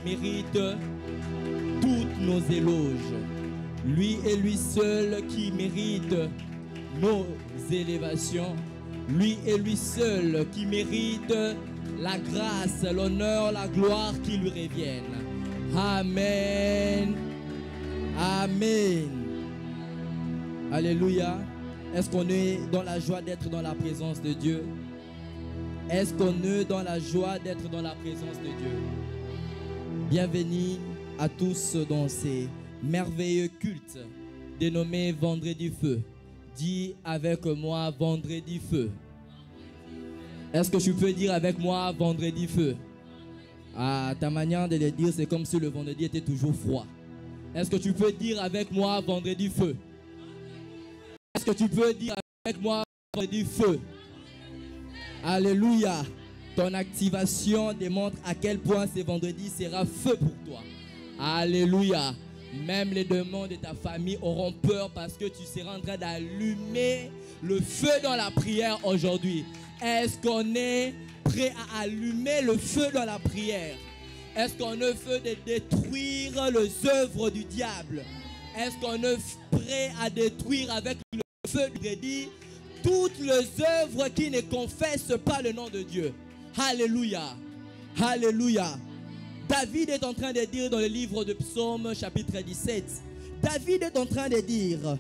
mérite toutes nos éloges. Lui et lui seul qui mérite nos élévations. Lui et lui seul qui mérite la grâce, l'honneur, la gloire qui lui reviennent. Amen. Amen. Alléluia. Est-ce qu'on est dans la joie d'être dans la présence de Dieu? Est-ce qu'on est dans la joie d'être dans la présence de Dieu? Bienvenue à tous dans ces merveilleux cultes dénommés Vendredi Feu. Dis avec moi Vendredi Feu. Est-ce que tu peux dire avec moi Vendredi Feu? Ah, ta manière de le dire, c'est comme si le vendredi était toujours froid. Est-ce que tu peux dire avec moi Vendredi Feu? Est-ce que tu peux dire avec moi Vendredi Feu? Alléluia. Ton activation démontre à quel point ce vendredi sera feu pour toi. Alléluia. Même les démons de ta famille auront peur parce que tu seras en train d'allumer le feu dans la prière aujourd'hui. Est-ce qu'on est prêt à allumer le feu dans la prière? Est-ce qu'on est prêt de détruire les œuvres du diable? Est-ce qu'on est prêt à détruire avec le feu du vendredi toutes les œuvres qui ne confessent pas le nom de Dieu? Alléluia. Alléluia. David est en train de dire dans le livre de Psaume chapitre 17. David est en train de dire,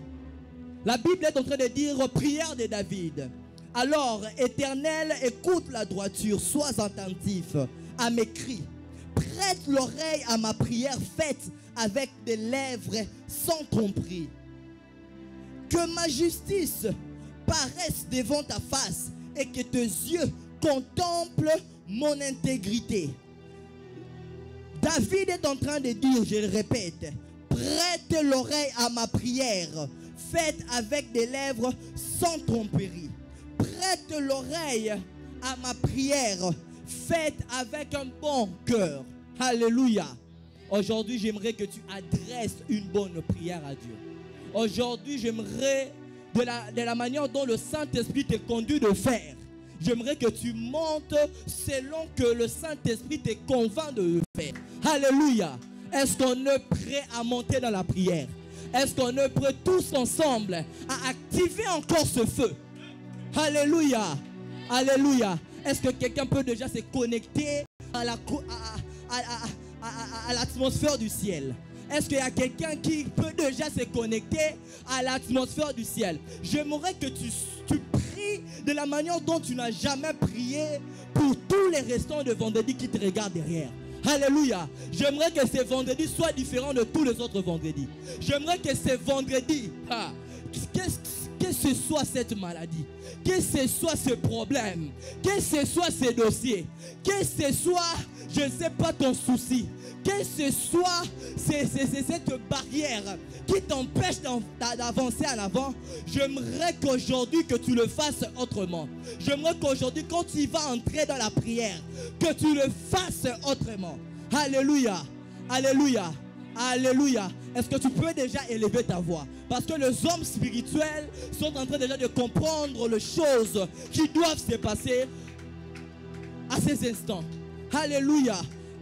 la Bible est en train de dire, prière de David. Alors, Éternel, écoute la droiture, sois attentif à mes cris. Prête l'oreille à ma prière faite avec des lèvres sans tromperie. Que ma justice paraisse devant ta face et que tes yeux contemplent mon intégrité. David est en train de dire, je le répète, prête l'oreille à ma prière, faite avec des lèvres sans tromperie. Prête l'oreille à ma prière, faite avec un bon cœur. Alléluia. Aujourd'hui, j'aimerais que tu adresses une bonne prière à Dieu. Aujourd'hui, j'aimerais, de la manière dont le Saint-Esprit te conduit de faire, j'aimerais que tu montes selon que le Saint-Esprit te convainc de le faire. Alléluia. Est-ce qu'on est prêt à monter dans la prière? Est-ce qu'on est prêt tous ensemble à activer encore ce feu? Alléluia. Alléluia. Est-ce que quelqu'un peut déjà se connecter à l'atmosphère du ciel? Est-ce qu'il y a quelqu'un qui peut déjà se connecter à l'atmosphère du ciel? J'aimerais que tu pries de la manière dont tu n'as jamais prié pour tous les restants de vendredi qui te regardent derrière. Alléluia. J'aimerais que ce vendredi soit différent de tous les autres vendredis. J'aimerais que ce vendredi, que ce soit cette maladie, que ce soit ce problème, que ce soit ce dossier, que ce soit, je ne sais pas, ton souci, que ce soit cette barrière qui t'empêche d'avancer en avant, j'aimerais qu'aujourd'hui que tu le fasses autrement. J'aimerais qu'aujourd'hui, quand tu vas entrer dans la prière, que tu le fasses autrement. Alléluia. Alléluia. Alléluia. Est-ce que tu peux déjà élever ta voix? Parce que les hommes spirituels sont en train déjà de comprendre les choses qui doivent se passer à ces instants. Alléluia.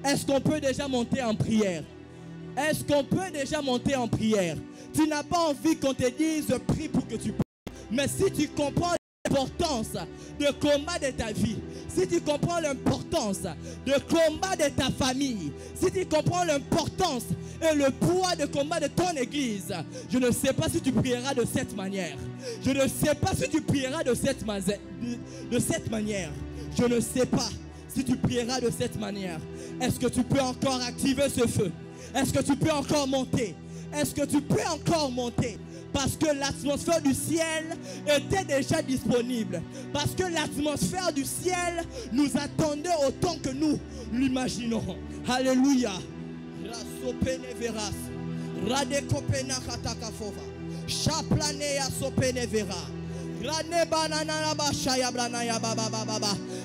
Est-ce qu'on peut déjà monter en prière? Est-ce qu'on peut déjà monter en prière? Tu n'as pas envie qu'on te dise prie pour que tu pries. Mais si tu comprends l'importance de combat de ta vie, si tu comprends l'importance de combat de ta famille, si tu comprends l'importance et le poids de combat de ton église, je ne sais pas si tu prieras de cette manière. Je ne sais pas si tu prieras de cette manière. Je ne sais pas si tu prieras de cette manière. Est-ce que tu peux encore activer ce feu? Est-ce que tu peux encore monter? Est-ce que tu peux encore monter? Parce que l'atmosphère du ciel était déjà disponible. Parce que l'atmosphère du ciel nous attendait autant que nous l'imaginons. Alléluia.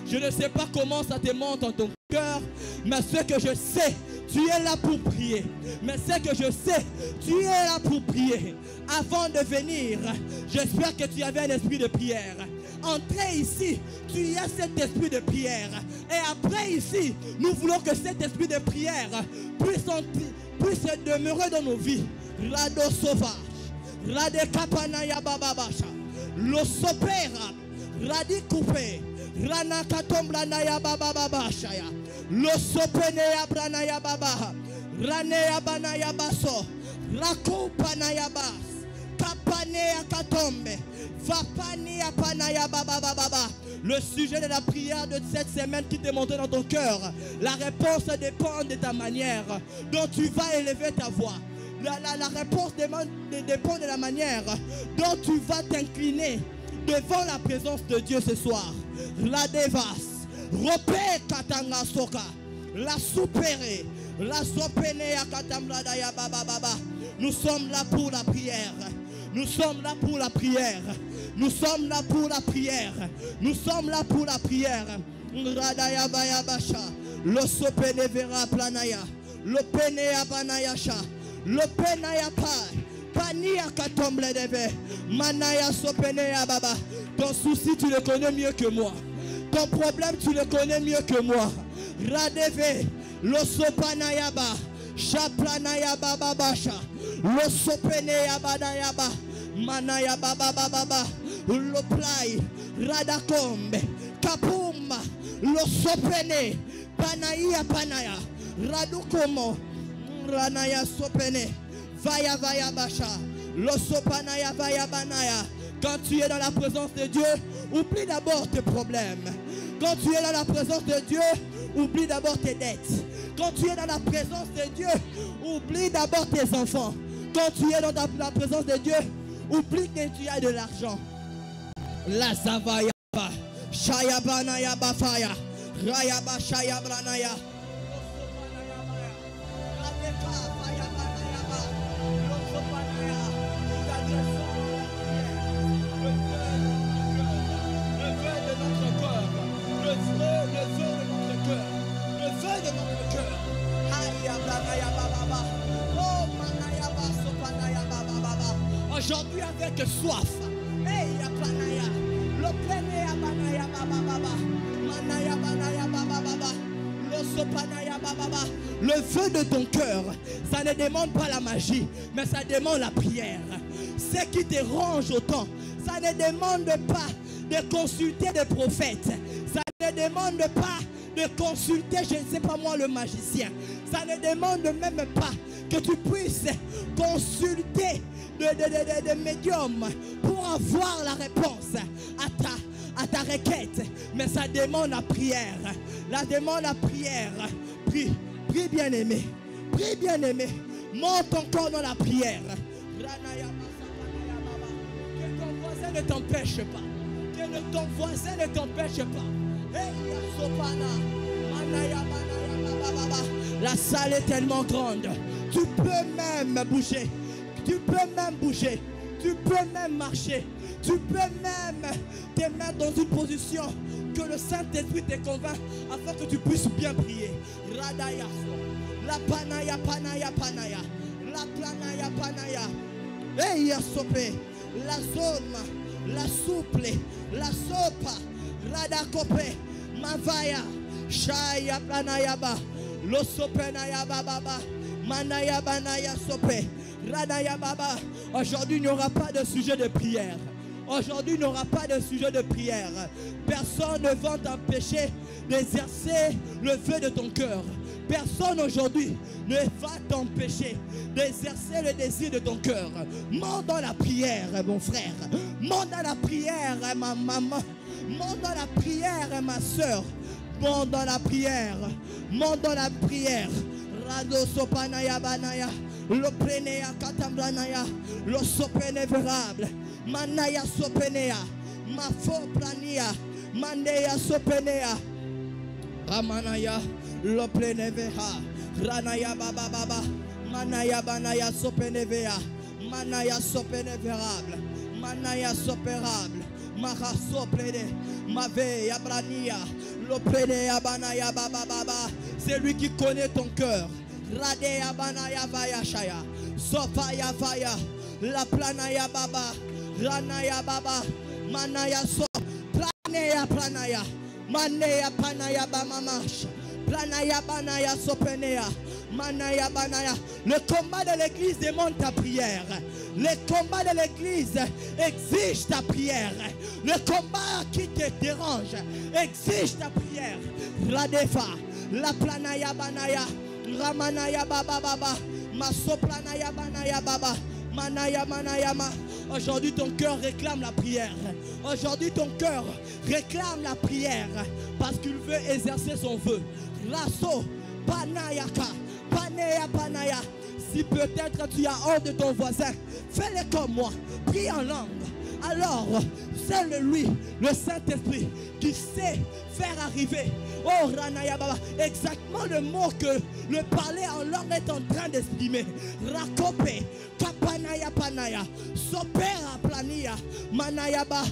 Je ne sais pas comment ça te monte en ton cœur, mais ce que je sais, Tu es là pour prier. Mais c'est que je sais, tu es là pour prier. Avant de venir, j'espère que tu avais un esprit de prière. Entrez ici, tu as cet esprit de prière. Et après ici, nous voulons que cet esprit de prière puisse demeurer dans nos vies. Rado sauvage, rade kapanaya bababasha, lo sopera, radi coupé, rana katombranaya bababasha, lo sopenea branaya baba, ranea banaya baso, rakupanaya bas, kapanea katombe, vapania panaya baba. Le sujet de la prière de cette semaine qui t'est monté dans ton cœur, la réponse dépend de ta manière dont tu vas élever ta voix. La réponse dépend de la manière dont tu vas t'incliner devant la présence de Dieu ce soir. La devas, repé katanga soka, la soupéré, la sopenea katamladaya baba. Nous sommes là pour la prière. Nous sommes là pour la prière. Nous sommes là pour la prière. Nous sommes là pour la prière. Radaya bayabasha, lo sopene vera planaya, lo penea banayasha. Le penaya pania katomble deve, manaya sopenea baba. Ton souci tu le connais mieux que moi. Ton problème tu le connais mieux que moi. Radeve, lo sopanaya ba, chaplanaya baba basha, lo sopenea banaya ba, manaya baba baba, lo play, radakombe, kapumba, lo sopene, panaya panaya, radukomo. Ranaya sopene, vaya basha, lo sopanaya vaya banaya. Quand tu es dans la présence de Dieu, oublie d'abord tes problèmes. Quand tu es dans la présence de Dieu, oublie d'abord tes dettes. Quand tu es dans la présence de Dieu, oublie d'abord tes enfants. Quand tu es dans la présence de Dieu, oublie que tu as de l'argent. La zavaya, shayabanaya bafaya, rayaba shayabranaya. Aujourd'hui avec soif, le feu de ton cœur, ça ne demande pas la magie, mais ça demande la prière. Ce qui te range autant, ça ne demande pas de consulter des prophètes, ça ne demande pas de consulter, je ne sais pas moi, le magicien. Ça ne demande même pas que tu puisses consulter des médiums pour avoir la réponse à ta requête. Mais ça demande la prière. La demande la prière. Prie, prie bien aimé. Prie bien aimé. Monte encore dans la prière. Que ton voisin ne t'empêche pas. Que ton voisin ne t'empêche pas. La salle est tellement grande. Tu peux même bouger. Tu peux même bouger. Tu peux même marcher. Tu peux même te mettre dans une position que le Saint-Esprit te convainc afin que tu puisses bien prier. Radaya. La panaya panaya panaya. La planaya panaya. Eya sope. La zone. La souple. La sopa. Radakope. Mavaya. Shaya planayaba. Lo sopenaya baba. Manaya banaya sope. Radaya baba. Aujourd'hui il n'y aura pas de sujet de prière. Aujourd'hui il n'y aura pas de sujet de prière. Personne ne va t'empêcher d'exercer le feu de ton cœur. Personne aujourd'hui ne va t'empêcher d'exercer le désir de ton cœur. Monte dans la prière mon frère. Monte dans la prière ma maman. Monte dans la prière ma soeur. Monte dans la prière. Monte dans la prière. Rado sopanaya banaya. Lo prenea katambranaya. Lo sopene verable. Manaya sopenea. Mafo prania. Mandeya sopenea. Amanaya. Lo pleneveha. Ranaya baba baba. Manaya banaya sopenevea. Manaya sopeneverable. Manaya sopérable. Maha soplene. Mave abrania. Lo plenea banaya baba baba. C'est lui qui connaît ton cœur. Radea banaya vaya shaya. Sofaya vaya. La planaya baba. Ranaya baba. Manaya so. Planaya planaya. Manaya panaya bamamash. Planaya banaya sopenea. Manaya banaya. Le combat de l'église demande ta prière. Le combat de l'église exige ta prière. Le combat qui te dérange exige ta prière. Radefa. La planaya banaya. Ramanaya baba baba. Masoplanaya banaya baba. Manaya manaya ma. Aujourd'hui ton cœur réclame la prière. Aujourd'hui ton cœur réclame la prière. Parce qu'il veut exercer son vœu. Rasso. Panayaka. Panaya panaya. Si peut-être tu as honte de ton voisin, fais-le comme moi. Prie en langue. Alors, c'est lui, le Saint-Esprit, qui sait faire arriver, oh Ranaya Baba, exactement le mot que le parler en langue est en train d'exprimer. Rakope, Kapanaya Panaya, Sopera Plania, Manayaba,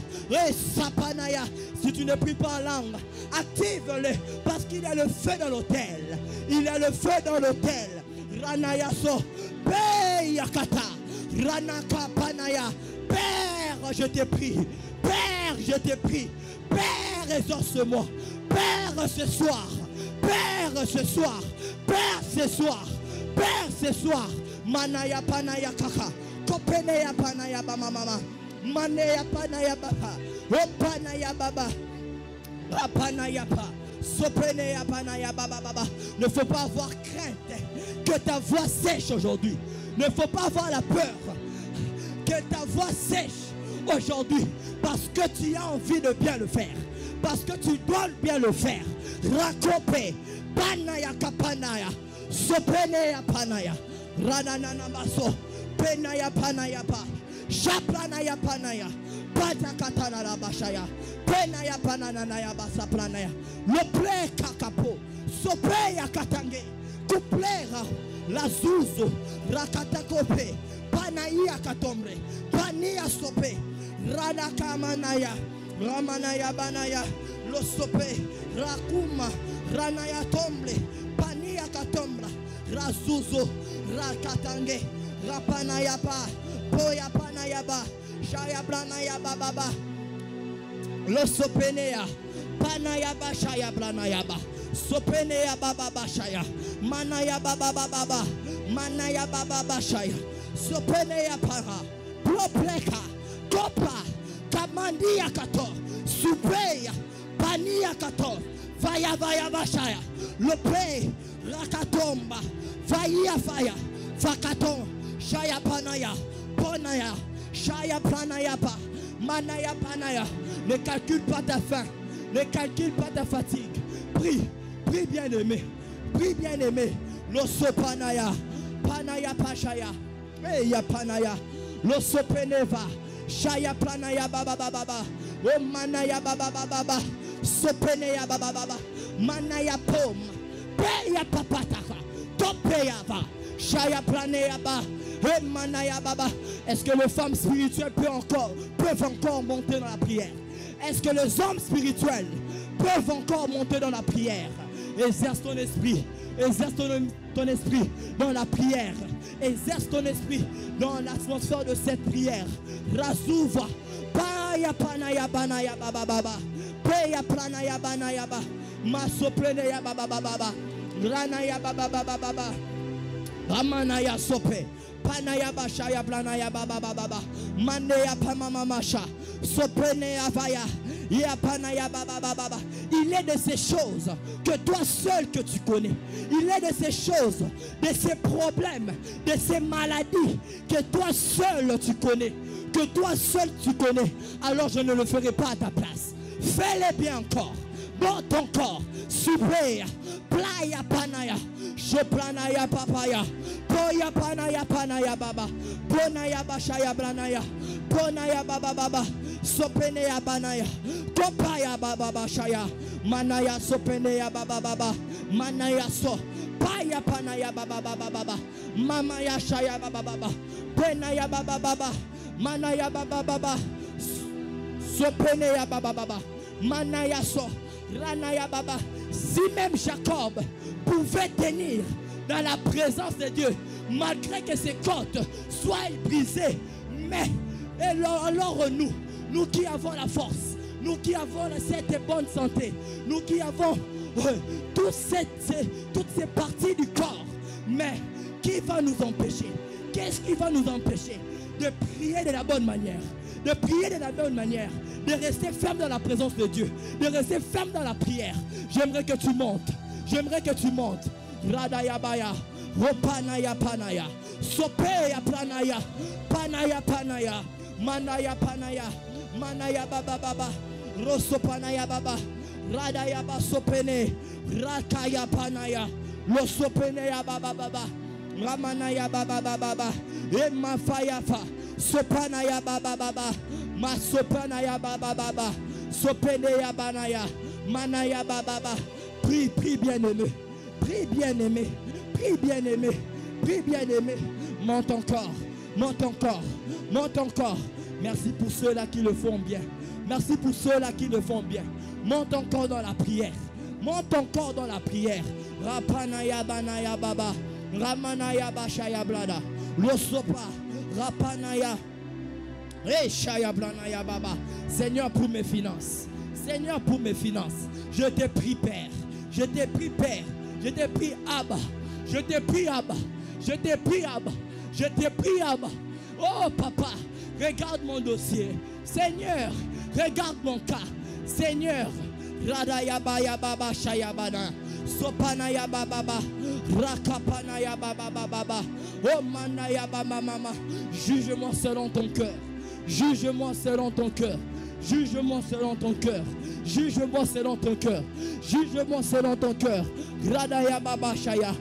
Sapanaya. Si tu ne pries pas en langue, active-le, parce qu'il y a le feu dans l'autel. Il y a le feu dans l'autel. Ranaya So, Peyakata, Ranaka Panaya. Père, je te prie. Père, je te prie. Père, exauce-moi. Père, ce soir. Père, ce soir. Père, ce soir. Père, ce soir. Manaya panaya kaka. Kopeneya panaya bama mama. Manaya panaya baba. Opanaya baba. Apanaya pa. Sopeneya panaya baba baba. Ne faut pas avoir crainte que ta voix sèche aujourd'hui. Ne faut pas avoir la peur que ta voix sèche aujourd'hui, parce que tu as envie de bien le faire, parce que tu dois bien le faire. Rakope, panaya kapanaya, sopenea panaya, ranana maso, penaya panaya pa, shaplanaya panaya, patakatana la bashaya, penaya pananaya basa planaya, le ple kakapo, sopeya katange, kuplera, la zuzu, rakatakope. Panaya katombre, Pania sope, Radaka manaya, Ramanaya banaya, lo sope, Rakuma, Ranaya tombre, Pania katombra, Razuzo, Rakatange, Rapanaya pa, Poya panaya ba, Shaya branaya baba, lo sopenea, Panaya ba, Shaya branaya ba. Sopenea baba bashaya, manaya baba baba, manaya baba bashaya, sopenea para, propleka, kopa, kamandia kato, supeya, pania kato, vaya vaya bashaya, lope, rakatomba, vaya faya, fakaton, shaya panaya, ponaya, shaya planaya pa, manaya panaya. Ne calcule pas ta faim, ne calcule pas ta fatigue. Prie. Prie bien-aimé, prie bien-aimé. Loso panaya, panaya pashaya, eya panaya, loso peneva, shaya planaya baba baba, o manaya baba baba, sopeneya baba baba, manaya pom, peya papataka, topeya va, shaya planaya ba, e manaya baba. Est-ce que les femmes spirituelles peuvent encore monter dans la prière? Est-ce que les hommes spirituels peuvent encore monter dans la prière? Exerce ton esprit. Exerce ton esprit dans la prière. Exerce ton esprit dans l'atmosphère de cette prière. Razouva. Paya panaya banaya baba baba. Paya planaya banaya ba. Masopleneya baba baba. Ranaya baba baba baba. Ramanaya sope. Panaya bashaya planaya baba baba. Maneya pamama masha. Sopeneya vaya. Il est de ces choses que toi seul que tu connais. Il est de ces choses, de ces problèmes, de ces maladies que toi seul tu connais. Que toi seul tu connais. Alors je ne le ferai pas à ta place. Fais-le bien encore. Dans ton corps. Super. Playa panaya. Je planaya papaya. Poya panaya panaya baba. Ponaya bashaya branaya. Ponaya baba baba. Sopenea banaya. Kopaya baba bashaya. Manaya sopenea baba baba. Manaya so. Paya panaya baba baba baba. Mamaya shaya baba baba. Penaya baba baba. Manaya baba baba. Sopenea baba baba. Manaya so. Ranaya baba. Si même Jacob pouvait tenir dans la présence de Dieu, malgré que ses côtes soient brisées. Mais alors nous qui avons la force, nous qui avons cette bonne santé, nous qui avons toutes ces parties du corps, mais qui va nous empêcher? Qu'est-ce qui va nous empêcher de prier de la bonne manière? De prier de la bonne manière, de rester ferme dans la présence de Dieu, de rester ferme dans la prière. J'aimerais que tu montes. J'aimerais que tu montes. Radaya baya, Ropanaya panaya, Sopeya pranaya, Panaya panaya, Manaya panaya, Manaya baba baba, Rosopanaya baba, Radaya basopene, Rakaya panaya, Losopenea baba baba, Ramanaya baba baba, Emma fayafa. Sopanaya baba baba, Masopanaya baba baba, Sopenea banaya, Manaya baba baba. Prie, prie bien-aimé, prie bien-aimé, prie bien-aimé, prie bien-aimé. Monte encore, monte encore, monte encore. Merci pour ceux-là qui le font bien. Merci pour ceux-là qui le font bien. Monte encore dans la prière. Monte encore dans la prière. Rapanaya banaya baba, Ramanaya bashaya blada, Losopa. Rapanaya, Shaya Blanaya Baba. Seigneur, pour mes finances, Seigneur, pour mes finances, je te prie, Père, je te prie, Père, je te prie, Abba, je te prie, Abba, je te prie, Abba, je te prie, Abba. Oh, Papa, regarde mon dossier, Seigneur, regarde mon cas, Seigneur. Radaya Baya Baba Shaya Bana, Sopanaya Baba Baba, Rakapanaya Baba Baba. Oh manaya baba mama, juge-moi selon ton cœur, juge-moi selon ton cœur, juge-moi selon ton cœur, juge-moi selon ton cœur, juge-moi selon ton cœur. Radaya baba shaya,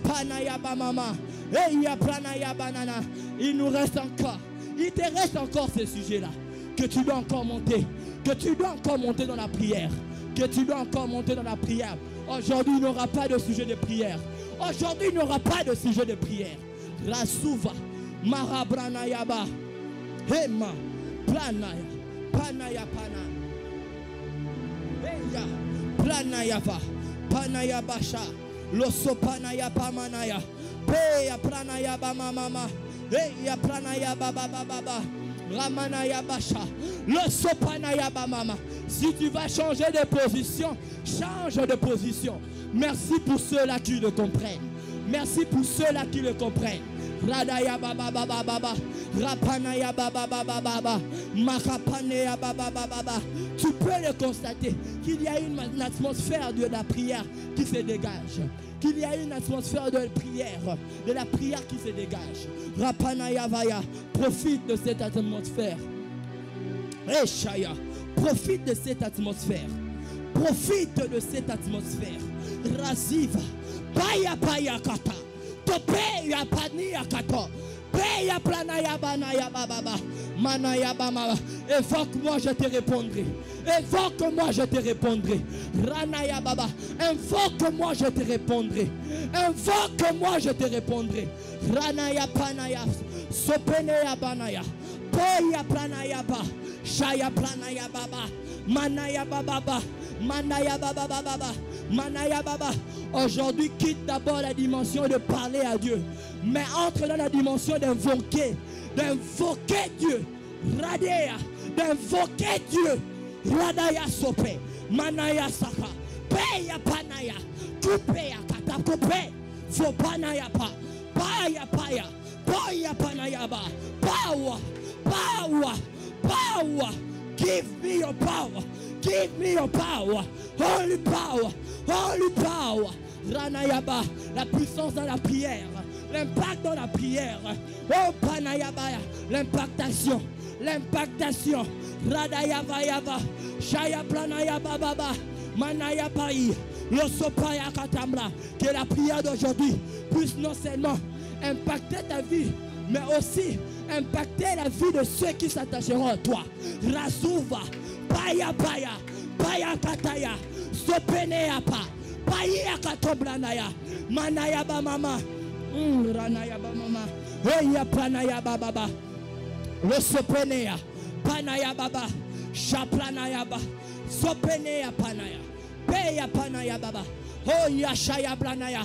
panaya baba mama, ya pranaya banana. Il nous reste encore, il te reste encore ces sujets-là que tu dois encore monter, que tu dois encore monter dans la prière, que tu dois encore monter dans la prière. Aujourd'hui, il n'y aura pas de sujet de prière. Aujourd'hui, il n'y aura pas de sujet de prière. Rasuva, Marabranayaba, Hema, Planaya, Panaya Pana, Eya, Planayava, Panayabasha, Losopanayaba Manaya, Peya Pranayaba Mama, Eya Pranayaba Baba, Ramanayabasha, Losopanayaba Mama. Si tu vas changer de position, change de position. Merci pour ceux-là qui le comprennent. Merci pour ceux-là qui le comprennent. Radaya baba baba baba, Rapanaya baba baba baba, Makapanea baba baba. Tu peux le constater qu'il y a une atmosphère de la prière qui se dégage. Qu'il y a une atmosphère de la prière qui se dégage. Rapanaya vaya, profite de cette atmosphère. Eshaya, profite de cette atmosphère. Profite de cette atmosphère. Raziva, Paya Paya Kata, Topeya Pania Kato, Peya Planaya Banaya Baba, Manaya Bama. Évoque-moi, je te répondrai. Évoque-moi, je te répondrai. Ranaya Baba, invoque-moi, je te répondrai. Invoque-moi, je te répondrai. Ranaya Panaya, Sopenea Banaya, Peya Planaya Ba, Shaya Planaya Baba, Manaya Baba, Manaya Baba Baba, Manaya Baba. Aujourd'hui, quitte d'abord la dimension de parler à Dieu, mais entre dans la dimension d'invoquer Dieu, Radea, d'invoquer Dieu, Radaya Sope, Manaya Saka, Peya Panaya, Kupeya Kata Kupe, Fopanaya Pa, Paya Paya, Paya Panaya Ba, Power, Power, Power, give me your power. Give me your power, holy power, holy power. Ranayaba, la puissance dans la prière, l'impact dans la prière. Oh Panayaba, l'impactation, l'impactation. Radayaba yaba, Shaya Planayaba baba, Manayabai, Losopaya Katamra. Que la prière d'aujourd'hui puisse non seulement impacter ta vie, mais aussi impacter la vie de ceux qui s'attacheront à toi. Rasuva. Paya paya, paya kataya, sopenea pa, paya katoblanaya, manaya ba mama, ranaya ba mama, eya planaya ba baba, lo sopenea, panaya baba, shaplanaya ba, sopenea panaya, peya panaya baba, oh ya shaya blanaya,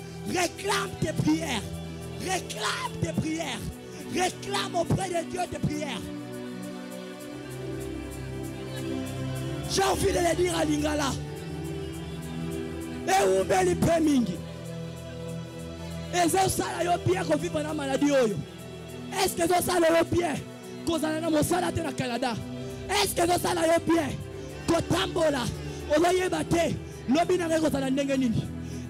Réclame tes prières. Réclame tes prières. Réclame auprès de Dieu tes prières. J'ai envie de le dire à Lingala. Et où me li premingi. Et ça ça yo bien qu'on vit pendant maladie oyo. Est-ce que ça yo bien qu'on a na mosala te na Canada? Est-ce que ça yo bien qu'on tambola ozoye bate lobi na ngeko za ndenge nini?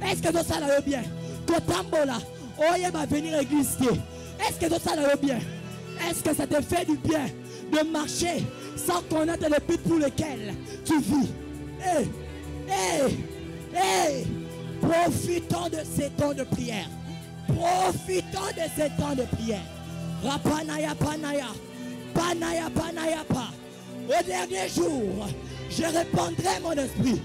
Est-ce que ça yo bien qu'on tambola oye ba venir église? Est-ce que ça yo bien? Est-ce que ça te fait du bien de marcher sans connaître le but pour lequel tu vis? Profitons de ces temps de prière. Profitons de ces temps de prière. Rapanaya panaya. Panaya panaya pa. Au dernier jour, je répandrai mon esprit.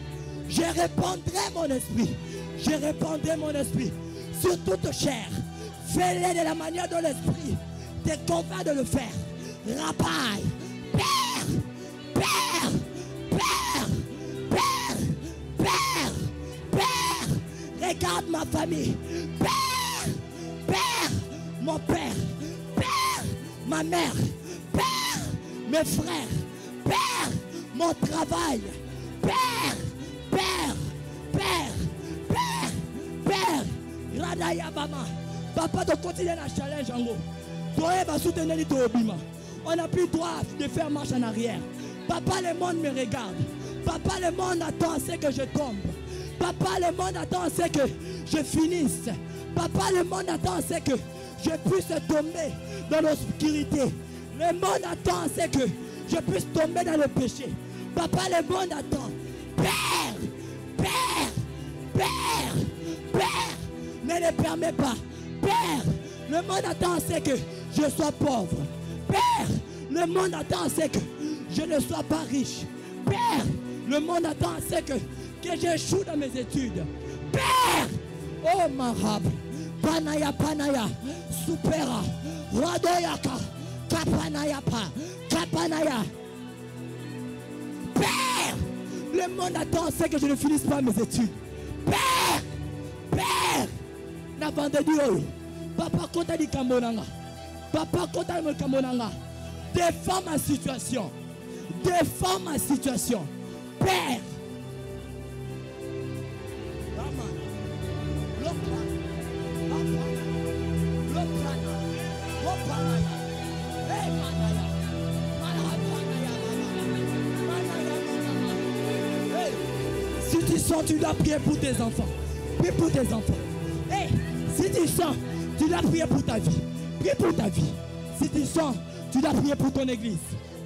Je répandrai mon esprit. Je répandrai mon esprit sur toute chair. Fais-le de la manière dont l'esprit te convainc de le faire. Rapaille. Père. Père. Père. Père. Père. Père. Regarde ma famille. Père. Père. Mon père. Père. Ma mère. Père. Mes frères. Père. Mon travail. Père. Père. Père. Père. Père. Radaya Bama. Papa, tu continues la challenge en gros. Toi, tu vas soutenir les Obima. On n'a plus le droit de faire marche en arrière. Papa, le monde me regarde. Papa, le monde attend à ce que je tombe. Papa, le monde attend à ce que je finisse. Papa, le monde attend à ce que je puisse tomber dans l'obscurité. Le monde attend à ce que je puisse tomber dans le péché. Papa, le monde attend. Père, Père, Père, Père, ne le permets pas. Père, le monde attend à ce que je sois pauvre. Père, le monde attend à ce que je ne sois pas riche. Père, le monde attend à ce que j'échoue dans mes études. Père, oh Marab, Panaya Panaya, Supera, Radoyaka, Kapanaya Pa, Kapanaya. Père, le monde attend à ce que je ne finisse pas mes études. Père, Père, n'a vendu Papa Kota di Kambonanga. Papa Kota di Kambonanga. Défends ma situation. Défends ma situation. Père. Si tu sens, tu dois prier pour tes enfants. Prie pour tes enfants. Hey, si tu sens, tu dois prier pour ta vie. Prie pour ta vie. Si tu sens, tu dois prier pour ton église.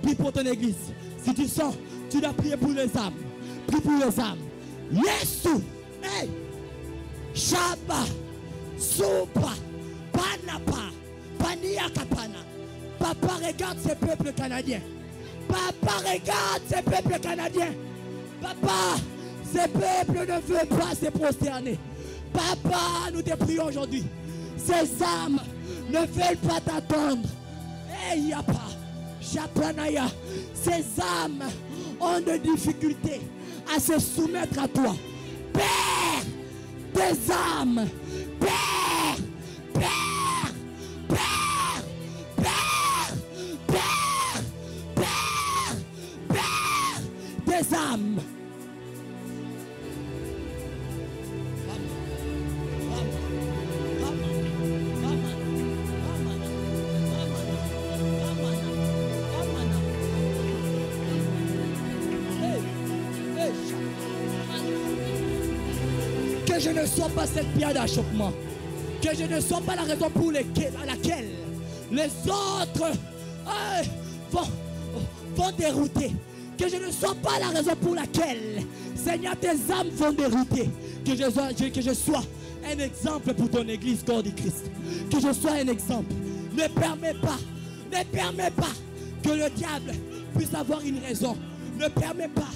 Prie pour ton église. Si tu sens, tu dois prier pour les âmes. Prie pour les âmes. Yesu. Hey. Shaba. Sopa. Panapa. Paniakapana. Papa, regarde ces peuples canadiens. Papa, regarde ces peuples canadiens. Papa, ces peuples ne veulent pas se prosterner. Papa, nous te prions aujourd'hui. Ces âmes ne veulent pas t'attendre. Hey, Yapa, Chapanaya, ces âmes ont des difficultés à se soumettre à toi. Père, tes âmes, Père, Père, Père, Père, Père, Père, Père, tes âmes. Que je ne sois pas cette pierre d'achoppement. Que je ne sois pas la raison pour laquelle les autres vont dérouter. Que je ne sois pas la raison pour laquelle, Seigneur, tes âmes vont dérouter. Que je sois un exemple pour ton église, corps du Christ. Que je sois un exemple. Ne permets pas que le diable puisse avoir une raison. Ne permets pas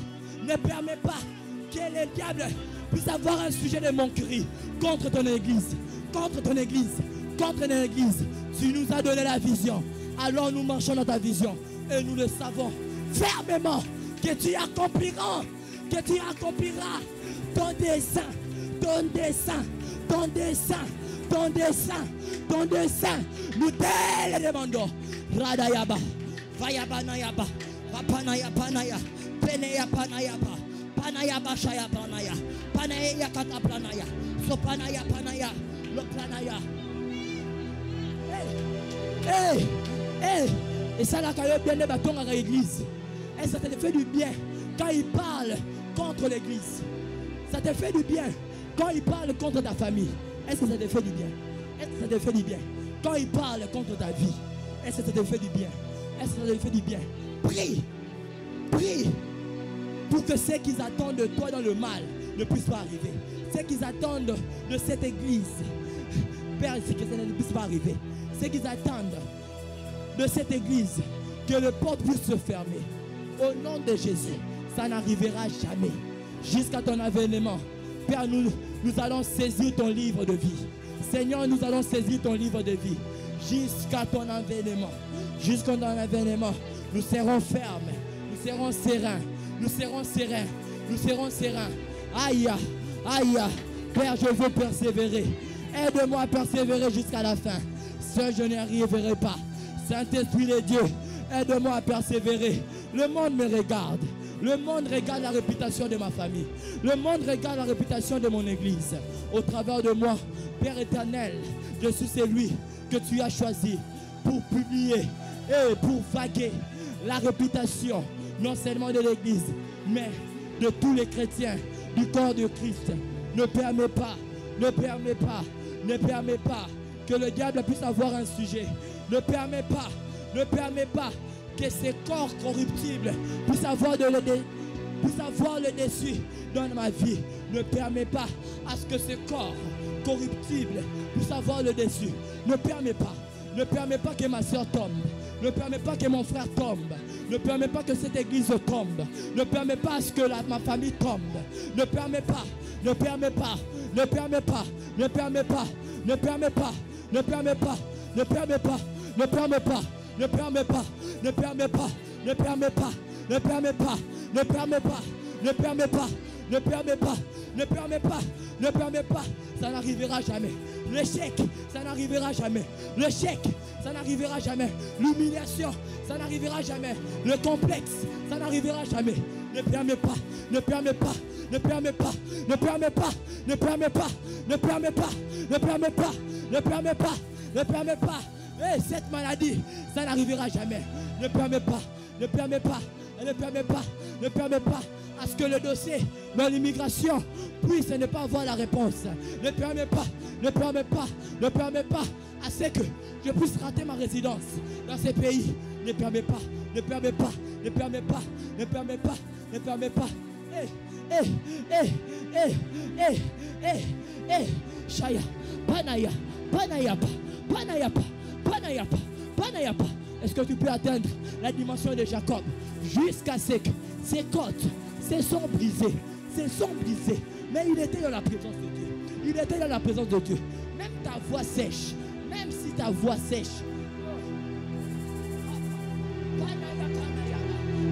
que le diable puisse avoir un sujet de moquerie contre ton église, contre ton église, contre ton église. Tu nous as donné la vision, alors nous marchons dans ta vision et nous le savons fermement que tu accompliras ton dessein, ton dessein, ton dessein, ton dessein. Nous te le demandons. Radayaba, Vayabanayaba, Vapanaya Panaya, Peneya Panayaba, Panayaba Shaya Panaya, Panaya Kata Planaya, Sopanaya Panaya, Loplanaya. Hey, hey, et ça là quand il bien des bâtons à l'église. Et ça te fait du bien quand il parle contre l'église. Ça te fait du bien quand il parle contre ta famille. Est-ce que ça te fait du bien? Est-ce que ça te fait du bien quand il parle contre ta vie? Est-ce que ça te fait du bien? Est-ce que ça te fait du bien? Prie, prie pour que ceux qu'ils attendent de toi dans le mal ne puissent pas arriver. Ceux qu'ils attendent de cette église, Père, c'est que ça ne puisse pas arriver. Ceux qu'ils attendent de cette église, que le porte puisse se fermer. Au nom de Jésus, ça n'arrivera jamais. Jusqu'à ton avènement, Père, nous allons saisir ton livre de vie. Seigneur, nous allons saisir ton livre de vie. Jusqu'à ton avènement. Jusqu'à ton avènement, nous serons fermes. Nous serons sereins. Nous serons sereins. Nous serons sereins. Aïe, aïe. Père, je veux persévérer. Aide-moi à persévérer jusqu'à la fin. Seul, je n'y arriverai pas. Saint-Esprit de Dieu, aide-moi à persévérer. Le monde me regarde. Le monde regarde la réputation de ma famille. Le monde regarde la réputation de mon église. Au travers de moi, Père éternel, je suis celui que tu as choisi pour publier et pour vaguer la réputation, non seulement de l'église, mais de tous les chrétiens du corps de Christ. Ne permets pas, ne permets pas, ne permets pas que le diable puisse avoir un sujet. Ne permets pas que ces corps corruptibles puissent avoir le dessus dans ma vie. Ne permets pas à ce que ces corps corruptibles puissent avoir le dessus. Ne permets pas que ma soeur tombe. Ne permets pas que mon frère tombe. Ne permets pas que cette église tombe. Ne permets pas à ce que ma famille tombe. Ne permets pas, ne permets pas, ne permets pas, ne permets pas, ne permets pas, ne permets pas, ne permets pas, ne permets pas, ne permets pas, ne permets pas, ne permets pas, ne permets pas, ne permets pas, ne permets pas, ne permets pas, ne permets pas, ne permets pas, ça n'arrivera jamais. L'échec, ça n'arrivera jamais. L'échec, ça n'arrivera jamais. L'humiliation, ça n'arrivera jamais. Le complexe, ça n'arrivera jamais. Ne permets pas, ne permets pas, ne permets pas, ne permets pas, ne permets pas, ne permets pas, ne permets pas, ne permets pas, ne permets pas. Et cette maladie, ça n'arrivera jamais. Ne permets pas, ne permets pas, ne permets pas, ne permets pas à ce que le dossier dans l'immigration puisse ne pas avoir la réponse. Ne permets pas, ne permets pas, ne permets pas à ce que je puisse rater ma résidence dans ces pays. Ne permets pas, ne permets pas, ne permets pas, ne permets pas, ne permets pas. Shaya, Panaya, Panayapa, Panayapa, Panayapa, Panayapa. Est-ce que tu peux atteindre la dimension de Jacob jusqu'à ce que ses côtes se sont brisées, mais il était dans la présence de Dieu. Il était dans la présence de Dieu. Même ta voix sèche, même si ta voix sèche.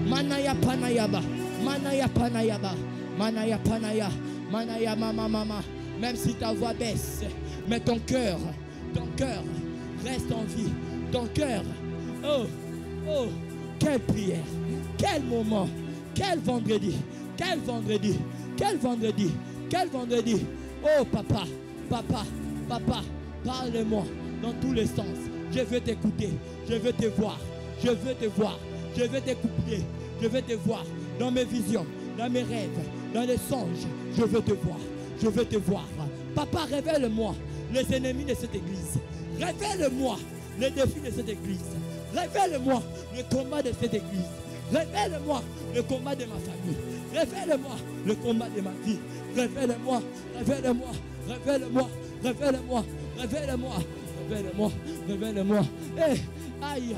Manaya Panayaba, Manaya Panayaba, Manaya Panaya, Manaya Mama. Même si ta voix baisse, mais ton cœur reste en vie. Ton cœur, oh, quelle prière, quel moment, quel vendredi, quel vendredi, quel vendredi, quel vendredi. Oh papa, parle-moi dans tous les sens. Je veux t'écouter, je veux te voir, je veux t'écouter, je veux te voir dans mes visions, dans mes rêves, dans les songes. Je veux te voir, je veux te voir. Papa, révèle-moi les ennemis de cette église. Révèle-moi les défis de cette église. Révèle-moi le combat de cette église. Révèle-moi le combat de ma famille. Révèle-moi le combat de ma vie. Révèle-moi, révèle-moi, révèle-moi, révèle-moi, révèle-moi, révèle-moi, révèle-moi. Aïe.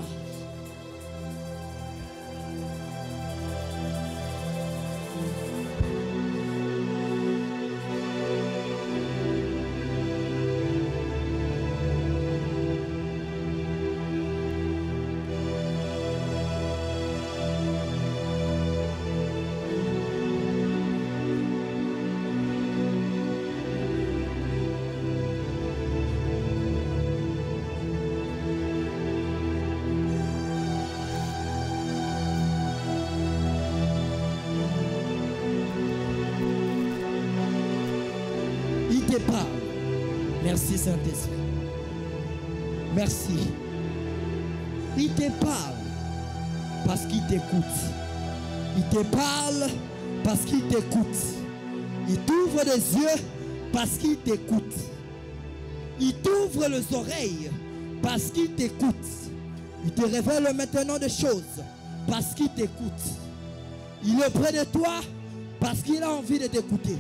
Merci Saint-Esprit. Merci. Il te parle parce qu'il t'écoute. Il te parle parce qu'il t'écoute. Il t'ouvre les yeux parce qu'il t'écoute. Il t'ouvre les oreilles parce qu'il t'écoute. Il te révèle maintenant des choses parce qu'il t'écoute. Il est près de toi parce qu'il a envie de t'écouter.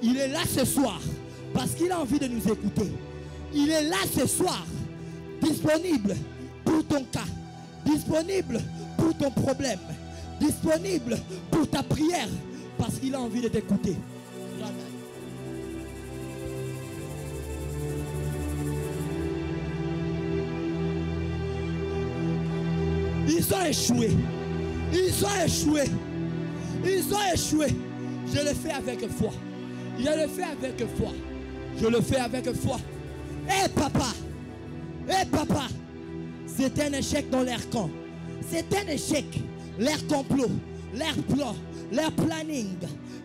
Il est là ce soir parce qu'il a envie de nous écouter. Il est là ce soir, disponible pour ton cas, disponible pour ton problème, disponible pour ta prière parce qu'il a envie de t'écouter. Ils ont échoué. Ils ont échoué. Ils ont échoué. Je le fais avec foi. Je le fais avec foi. Je le fais avec foi. Eh papa. Eh papa. C'est un échec dans leur camp. C'est un échec. Leur complot. Leur plan. Leur planning.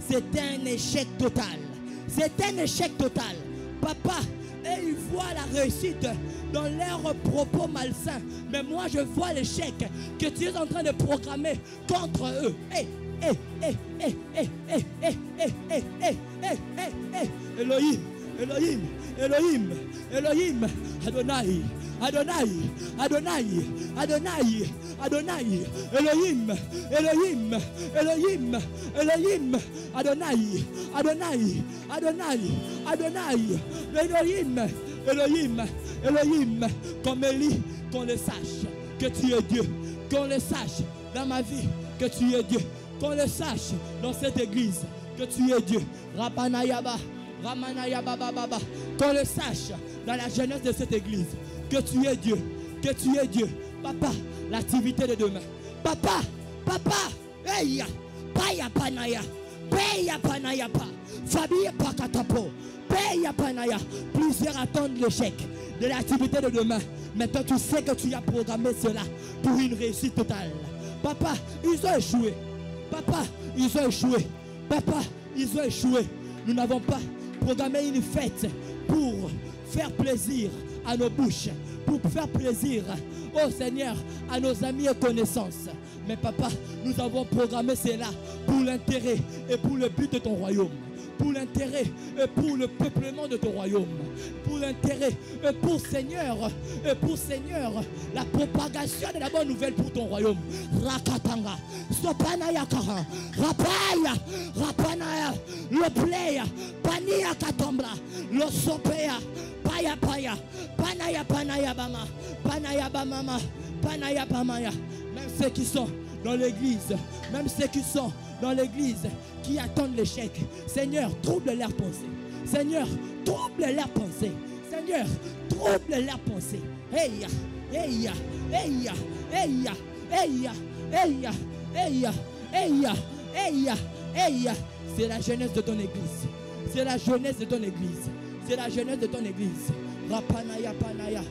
C'est un échec total. C'est un échec total. Papa. Et ils voient la réussite dans leurs propos malsains. Mais moi, je vois l'échec que tu es en train de programmer contre eux. Elohim, Elohim, Elohim, Elohim, Adonai, Adonai, Adonai, Adonai, Adonai, Elohim, Elohim, Elohim, Elohim, Adonai, Adonai, Adonai, Adonai, Elohim, Elohim, Elohim, comme Élie, qu'on le sache que tu es Dieu, qu'on le sache dans ma vie que tu es Dieu, qu'on le sache dans cette église que tu es Dieu, Rapanayaba, Ramanayaba, Baba, qu'on le sache dans la jeunesse de cette église que tu es Dieu, que tu es Dieu. Papa, l'activité de demain. Papa, papa, hey, paya panaya, paya panaya pa, Fabien pakatapo, paya panaya. Plusieurs attendent l'échec de l'activité de demain. Mais toi, tu sais que tu as programmé cela pour une réussite totale. Papa, ils ont échoué. Papa, ils ont échoué. Papa, ils ont échoué. Nous n'avons pas programmé une fête pour faire plaisir à nos bouches, pour faire plaisir, oh Seigneur, à nos amis et connaissances. Mais papa, nous avons programmé cela pour l'intérêt et pour le but de ton royaume. Pour l'intérêt et pour le peuplement de ton royaume. Pour l'intérêt et pour Seigneur, la propagation de la bonne nouvelle pour ton royaume. Rakatanga, Sopanaya Kara, Rapaya, Rapanaya, le Playa, Pania Katambra, le Sopea, Paya Paya, Panaya Panaya Bama, Panaya Bamama, Panaya Pamaya. Même ceux qui sont dans l'église, même ceux qui sont dans l'église, qui attendent l'échec. Seigneur, trouble leurs pensées. Seigneur, trouble leurs pensées. Seigneur, trouble leurs pensées. Hey, hey, hey, hey, hey, hey, hey, hey, hey, hey. C'est la jeunesse de ton église. C'est la jeunesse de ton église. C'est la jeunesse de ton église. Rapanaya panaya,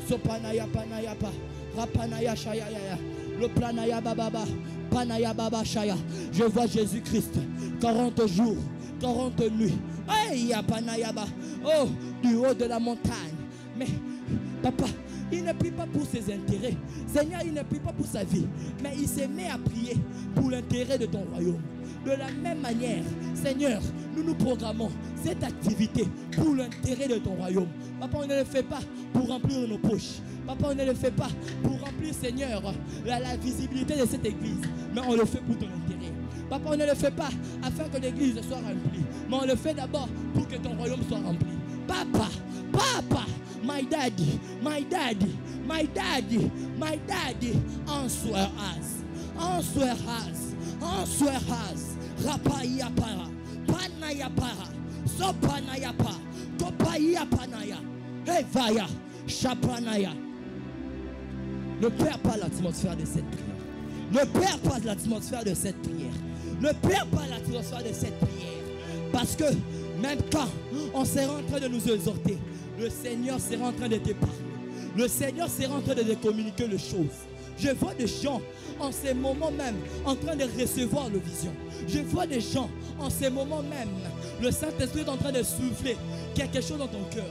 sopanaya panaya pa, rapanaya shaya ya, le planaya bababa. Panaya Baba Shaya. Je vois Jésus-Christ 40 jours, 40 nuits. Hey, Panayaba. Oh, du haut de la montagne. Mais papa, il ne prie pas pour ses intérêts. Seigneur, il ne prie pas pour sa vie. Mais il se met à prier pour l'intérêt de ton royaume. De la même manière, Seigneur, nous nous programmons cette activité pour l'intérêt de ton royaume. Papa, on ne le fait pas pour remplir nos poches. Papa, on ne le fait pas pour remplir, Seigneur, la visibilité de cette église. Mais on le fait pour ton intérêt. Papa, on ne le fait pas afin que l'église soit remplie. Mais on le fait d'abord pour que ton royaume soit rempli. Papa, papa, my daddy, my daddy, my daddy, my daddy, answer us, answer us, answer us. Rapaya para, panaya para, sopanaya pa, kopaya panaya, evaya, chapanaya. Ne perds pas l'atmosphère de cette prière. Ne perds pas l'atmosphère de cette prière. Ne perds pas l'atmosphère de cette prière. Parce que même quand on sera en train de nous exhorter, le Seigneur sera en train de te parler. Le Seigneur sera en train de te communiquer les choses. Je vois des gens en ces moments même en train de recevoir le vision. Je vois des gens en ces moments même. Le Saint-Esprit est en train de souffler quelque chose dans ton cœur.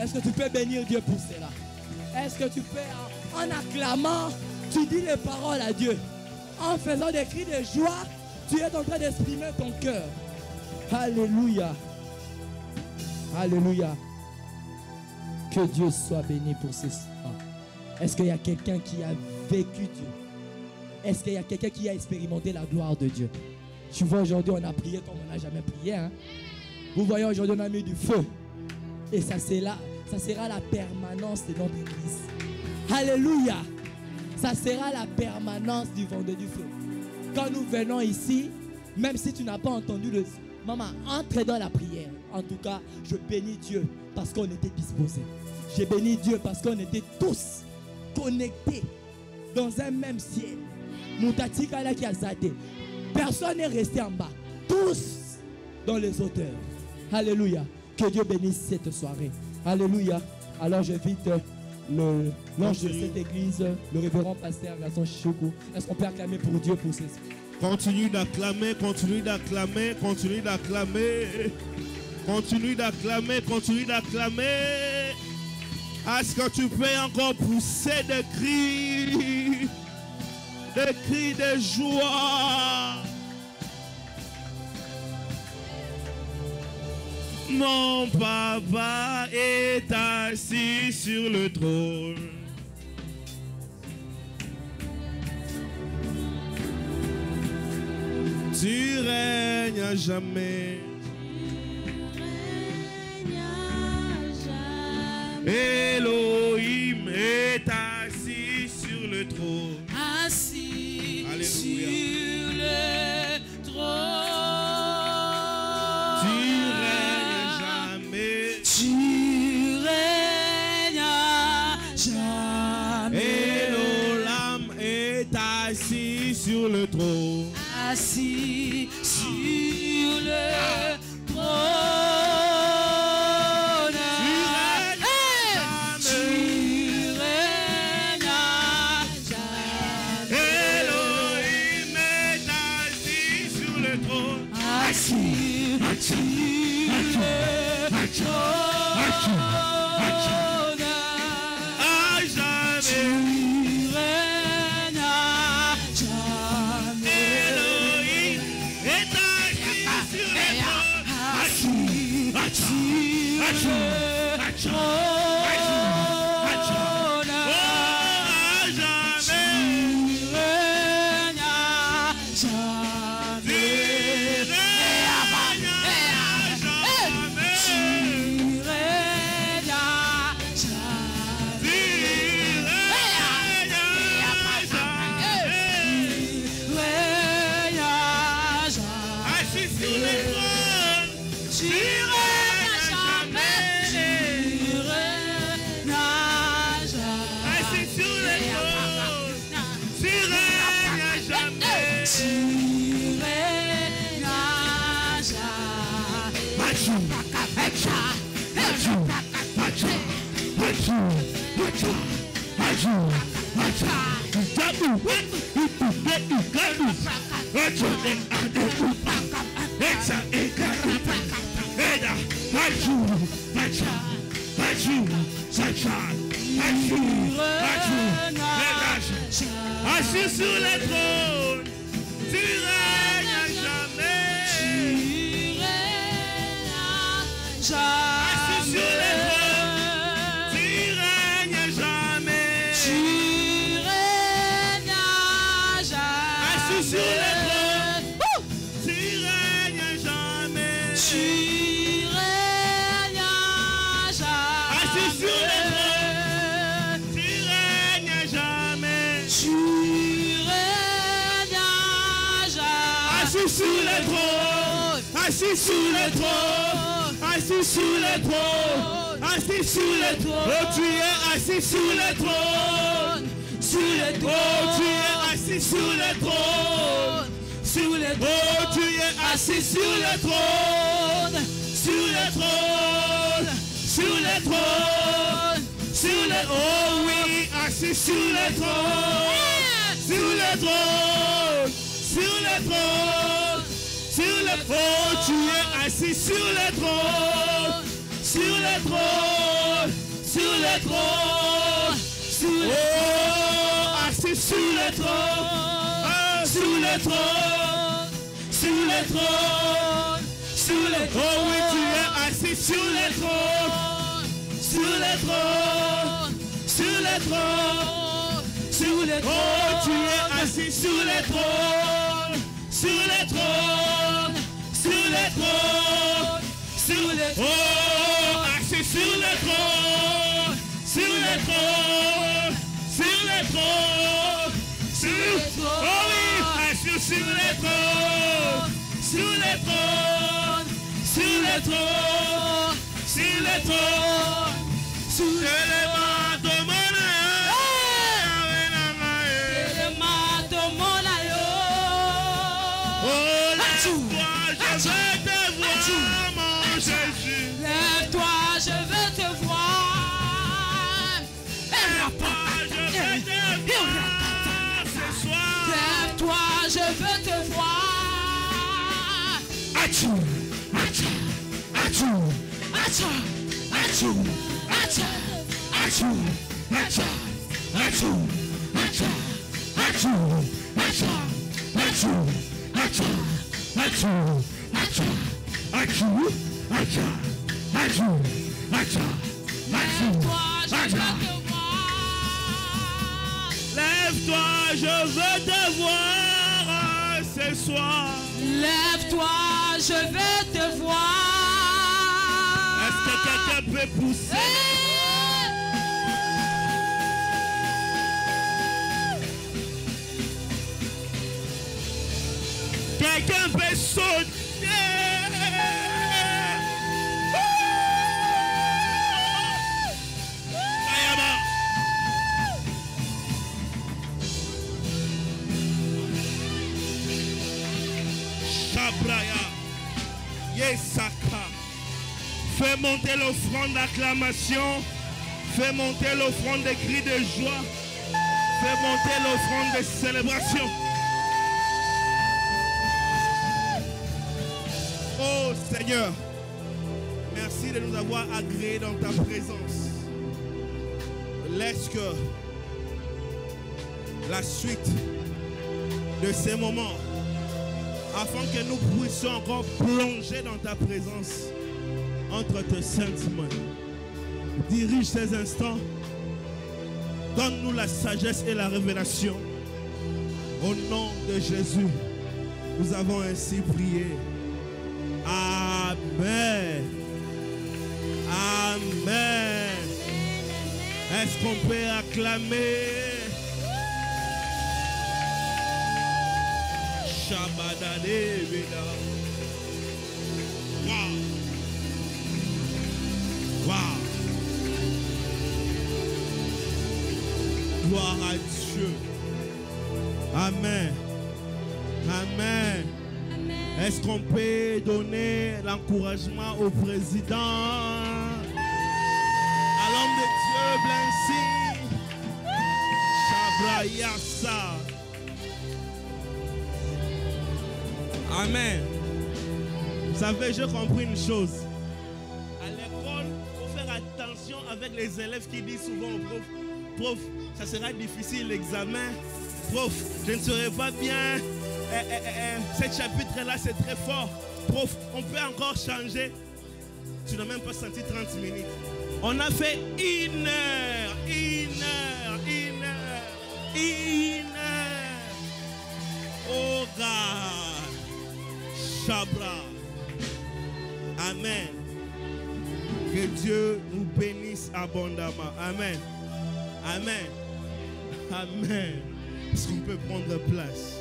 Est-ce que tu peux bénir Dieu pour cela? Est-ce que tu peux, en acclamant, tu dis les paroles à Dieu? En faisant des cris de joie, tu es en train d'exprimer ton cœur. Alléluia. Alléluia. Que Dieu soit béni pour ce soir. Est-ce qu'il y a quelqu'un qui a vécu Dieu? Est-ce qu'il y a quelqu'un qui a expérimenté la gloire de Dieu? Tu vois, aujourd'hui, on a prié comme on n'a jamais prié. Hein? Vous voyez, aujourd'hui, on a mis du feu. Et ça sera la permanence de notre église. Alléluia. Ça sera la permanence du vendredi feu. Quand nous venons ici, même si tu n'as pas entendu le... Maman, entre dans la prière. En tout cas, je bénis Dieu parce qu'on était disposés. Je bénis Dieu parce qu'on était tous connectés dans un même ciel. Moutatika qui a zadé. Personne n'est resté en bas. Tous dans les hauteurs. Alléluia. Que Dieu bénisse cette soirée. Alléluia. Alors j'invite l'ange de cette église, le révérend pasteur Gaston Choukou. Est-ce qu'on peut acclamer pour Dieu pour ceci? Continue d'acclamer, continue d'acclamer, continue d'acclamer. Continue d'acclamer, continue d'acclamer. Est-ce que tu peux encore pousser des cris de joie? Mon papa est assis sur le trône. Tu règnes à jamais. Elohim est assis sur le trône. Assis Alléluia. sur le trône. Tu règnes jamais. Tu règnes à jamais. Elohim est assis sur le trône. Assis sur le trône. Assis sur le trône, tu règnes à jamais. Tu règnes à jamais. Assis sur le trône, tu règnes à jamais. Tu règnes à jamais. Assis sur le trône, tu règnes à jamais. Tu règnes à jamais. Assis sur le trône, tu règnes à jamais. Tu règnes à jamais. Assis sur le trône, assis sur le trône, assis sur le trône, assis sur le trône. Oh, tu es assis sur le trône, Sur le oh, tu es assis sur le trône, Sur le oh, tu es assis sur le trône, sur le trône, sur le trône, sur le, oh oui, assis sur le trône, sur le trône, sur le trône, sur le trône, tu es assis sur le trône, sur le trône, le trône, assis sur le trône, sur le trône, sur le trône, sur le trône. Oh oui, tu es assis sur le trône, sur le trône, sur le trône, sur le trône. Oh, tu es assis sur le trône, sur le trône, sur le trône, sur le trône. Oh, assis sur le trône, sur le trône, sur le trône, sur le trône. Oh oui, assis sur le trône, sur le trône, sur le trône, sur le trône, sur le trône. Lève-toi, je veux te voir. Lève-toi, je veux te voir. Achou, achou, achou, achou, achou, achou, achou, achou, achou, achou, achou, achou, achou, achou, achou, achou, achou, achou, achou, Lève-toi, je veux te voir. Lève-toi, je veux te voir ce soir. Lève-toi, je veux te voir. Est-ce que quelqu'un peut pousser? Quelqu'un peut sauter. Shabraya, Yesaka. Fais monter l'offrande d'acclamation. Fais monter l'offrande de cris de joie. Fais monter l'offrande de célébration. Oh Seigneur, merci de nous avoir agréés dans ta présence. Laisse que la suite de ces moments, afin que nous puissions encore plonger dans ta présence, entre tes saintes mains. Dirige ces instants. Donne-nous la sagesse et la révélation. Au nom de Jésus, nous avons ainsi prié. Amen. Amen. Est-ce qu'on peut acclamer? Shabadade Veda. Wow. Wow. Gloire à Dieu. Amen. Amen. Est-ce qu'on peut donner l'encouragement au président, à l'homme de Dieu, Blancy, Chabrayassa. Amen. Vous savez, j'ai compris une chose. À l'école, il faut faire attention avec les élèves qui disent souvent au prof, prof, ça sera difficile l'examen. Prof, je ne serai pas bien. Ce chapitre-là, c'est très fort. Prof, on peut encore changer. Tu n'as même pas senti 30 minutes. On a fait 1 heure, 1 heure, 1 heure, 1 heure. Oh God. Chabra. Amen. Que Dieu nous bénisse abondamment. Amen. Amen. Amen. Est-ce qu'on peut prendre place?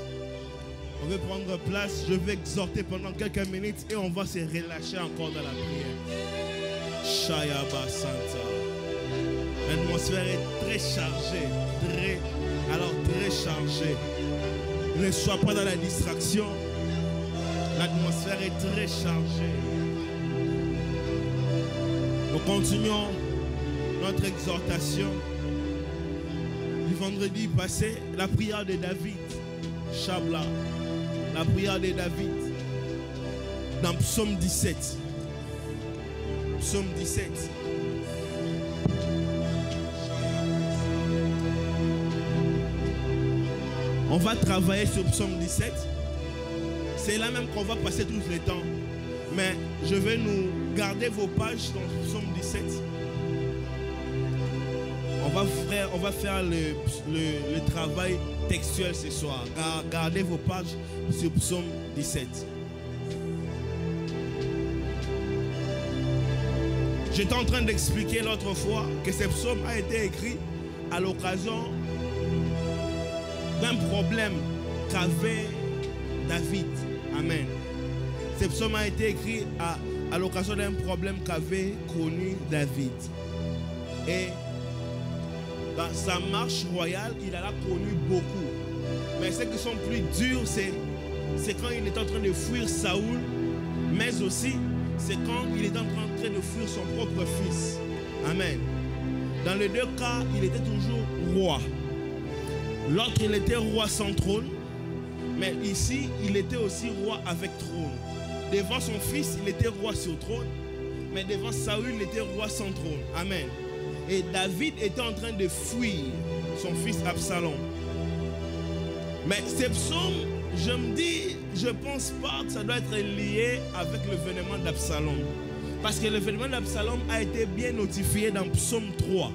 On veut prendre place. Je vais exhorter pendant quelques minutes et on va se relâcher encore dans la prière. Shayaba Santa. L'atmosphère est très chargée. Très chargée. Ne sois pas dans la distraction. L'atmosphère est très chargée. Nous continuons notre exhortation du vendredi passé, la prière de David. Shabla. La prière de David dans Psaume 17. Psaume 17. On va travailler sur Psaume 17. C'est là même qu'on va passer tout le temps. Mais je vais nous garder vos pages dans Psaume 17. On va faire le travail textuel ce soir. Gardez vos pages sur Psaume 17. J'étais en train d'expliquer l'autre fois que ce psaume a été écrit à l'occasion d'un problème qu'avait David. Amen. Ce psaume a été écrit à l'occasion d'un problème qu'avait connu David. Et dans sa marche royale, il en a connu beaucoup. Mais ce qui sont plus durs, c'est quand il est en train de fuir Saoul, mais aussi c'est quand il est en train de fuir son propre fils. Amen. Dans les deux cas, il était toujours roi. L'autre, il était roi sans trône. Mais ici, il était aussi roi avec trône. Devant son fils, il était roi sur trône. Mais devant Saül, il était roi sans trône. Amen. Et David était en train de fuir son fils Absalom. Mais ces psaumes, je me dis, je ne pense pas que ça doit être lié avec l'événement d'Absalom. Parce que l'événement d'Absalom a été bien notifié dans Psaume 3.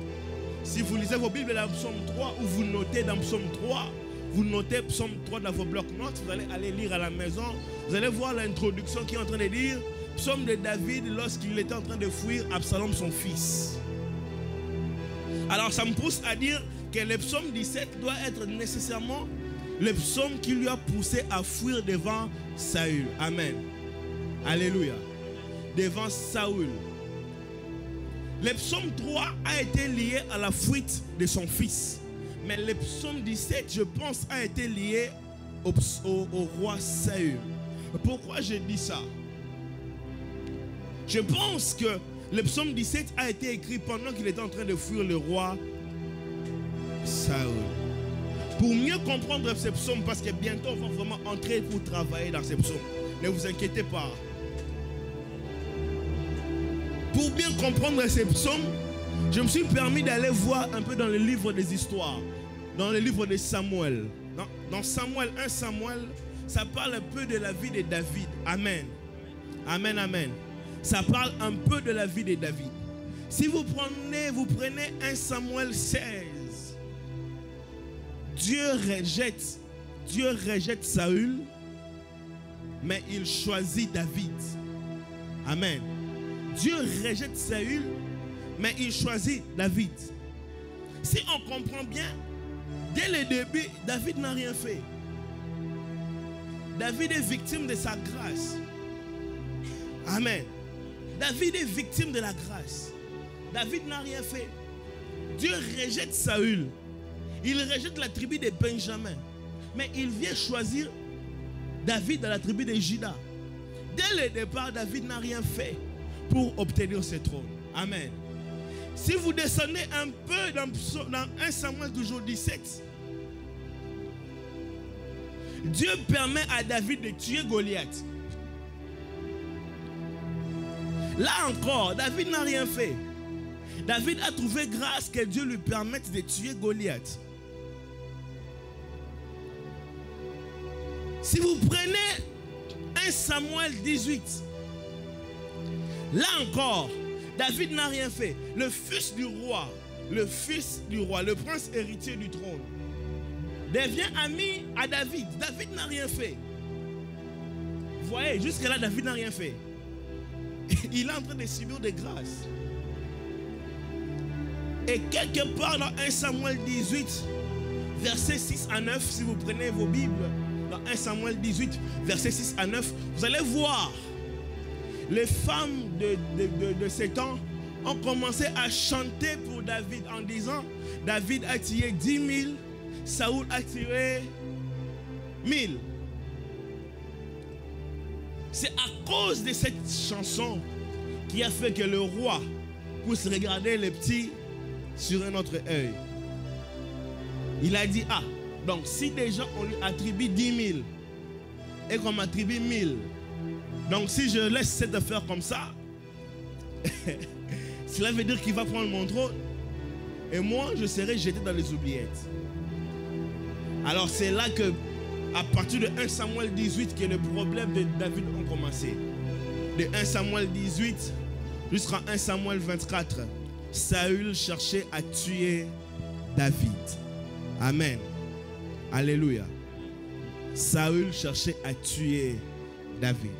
Si vous lisez vos Bibles dans Psaume 3 ou vous notez dans Psaume 3, vous notez Psaume 3 dans vos blocs-notes, vous allez aller lire à la maison, vous allez voir l'introduction qui est en train de dire Psaume de David lorsqu'il était en train de fuir Absalom son fils. Alors ça me pousse à dire que le Psaume 17 doit être nécessairement le psaume qui lui a poussé à fuir devant Saül. Amen. Alléluia. Devant Saül. Le psaume 3 a été lié à la fuite de son fils. Mais le psaume 17, je pense, a été lié au roi Saül. Pourquoi je dis ça? Je pense que le psaume 17 a été écrit pendant qu'il était en train de fuir le roi Saül. Pour mieux comprendre ce psaume, parce que bientôt on va vraiment entrer pour travailler dans ce psaume. Ne vous inquiétez pas. Pour bien comprendre ce psaume, je me suis permis d'aller voir un peu dans le livre des histoires, dans le livre de Samuel. Dans Samuel, 1 Samuel, ça parle un peu de la vie de David. Amen. Amen, amen. Ça parle un peu de la vie de David. Si vous prenez 1 Samuel 16, Dieu rejette Saül, mais il choisit David. Amen. Dieu rejette Saül, mais il choisit David. Si on comprend bien, dès le début, David n'a rien fait. David est victime de sa grâce. Amen. David est victime de la grâce. David n'a rien fait. Dieu rejette Saül. Il rejette la tribu de Benjamin. Mais il vient choisir David dans la tribu de Juda. Dès le départ, David n'a rien fait pour obtenir ce trône. Amen. Si vous descendez un peu dans 1 Samuel toujours 17, Dieu permet à David de tuer Goliath. Là encore, David n'a rien fait. David a trouvé grâce que Dieu lui permette de tuer Goliath. Si vous prenez 1 Samuel 18, là encore, David n'a rien fait. Le fils du roi, le prince héritier du trône, devient ami à David. David n'a rien fait. Vous voyez, jusque-là, David n'a rien fait. Il est en train de subir des grâces. Et quelque part dans 1 Samuel 18, versets 6 à 9, si vous prenez vos Bibles, dans 1 Samuel 18, versets 6 à 9, vous allez voir les femmes de ces temps ont commencé à chanter pour David en disant David a tiré 10 000, Saoul a tiré 1000. C'est à cause de cette chanson qui a fait que le roi puisse regarder les petits sur un autre œil. Il a dit, ah, donc si déjà on lui attribue 10 000 et qu'on m'attribue 1000, donc si je laisse cette affaire comme ça, cela veut dire qu'il va prendre mon trône et moi je serai jeté dans les oubliettes. Alors c'est là que, à partir de 1 Samuel 18, que les problèmes de David ont commencé. De 1 Samuel 18 jusqu'à 1 Samuel 24, Saül cherchait à tuer David. Amen. Alléluia. Saül cherchait à tuer David.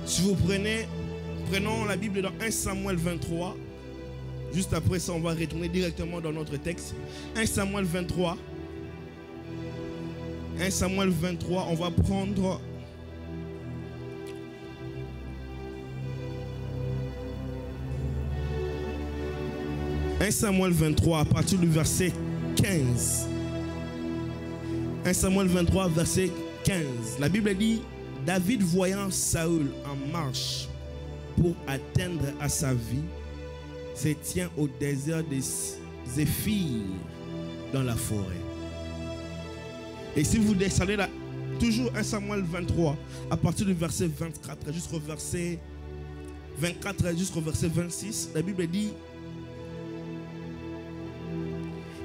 Si vous prenons la Bible dans 1 Samuel 23, juste après ça, on va retourner directement dans notre texte. 1 Samuel 23. 1 Samuel 23, on va prendre... « 1 Samuel 23, à partir du verset 15. 1 Samuel 23, verset 15. La Bible dit, David voyant Saül en marche pour atteindre à sa vie, se tient au désert de Zéphir dans la forêt. Et si vous descendez là, toujours 1 Samuel 23, à partir du verset 24 jusqu'au verset 24 jusqu'au verset 26, la Bible dit,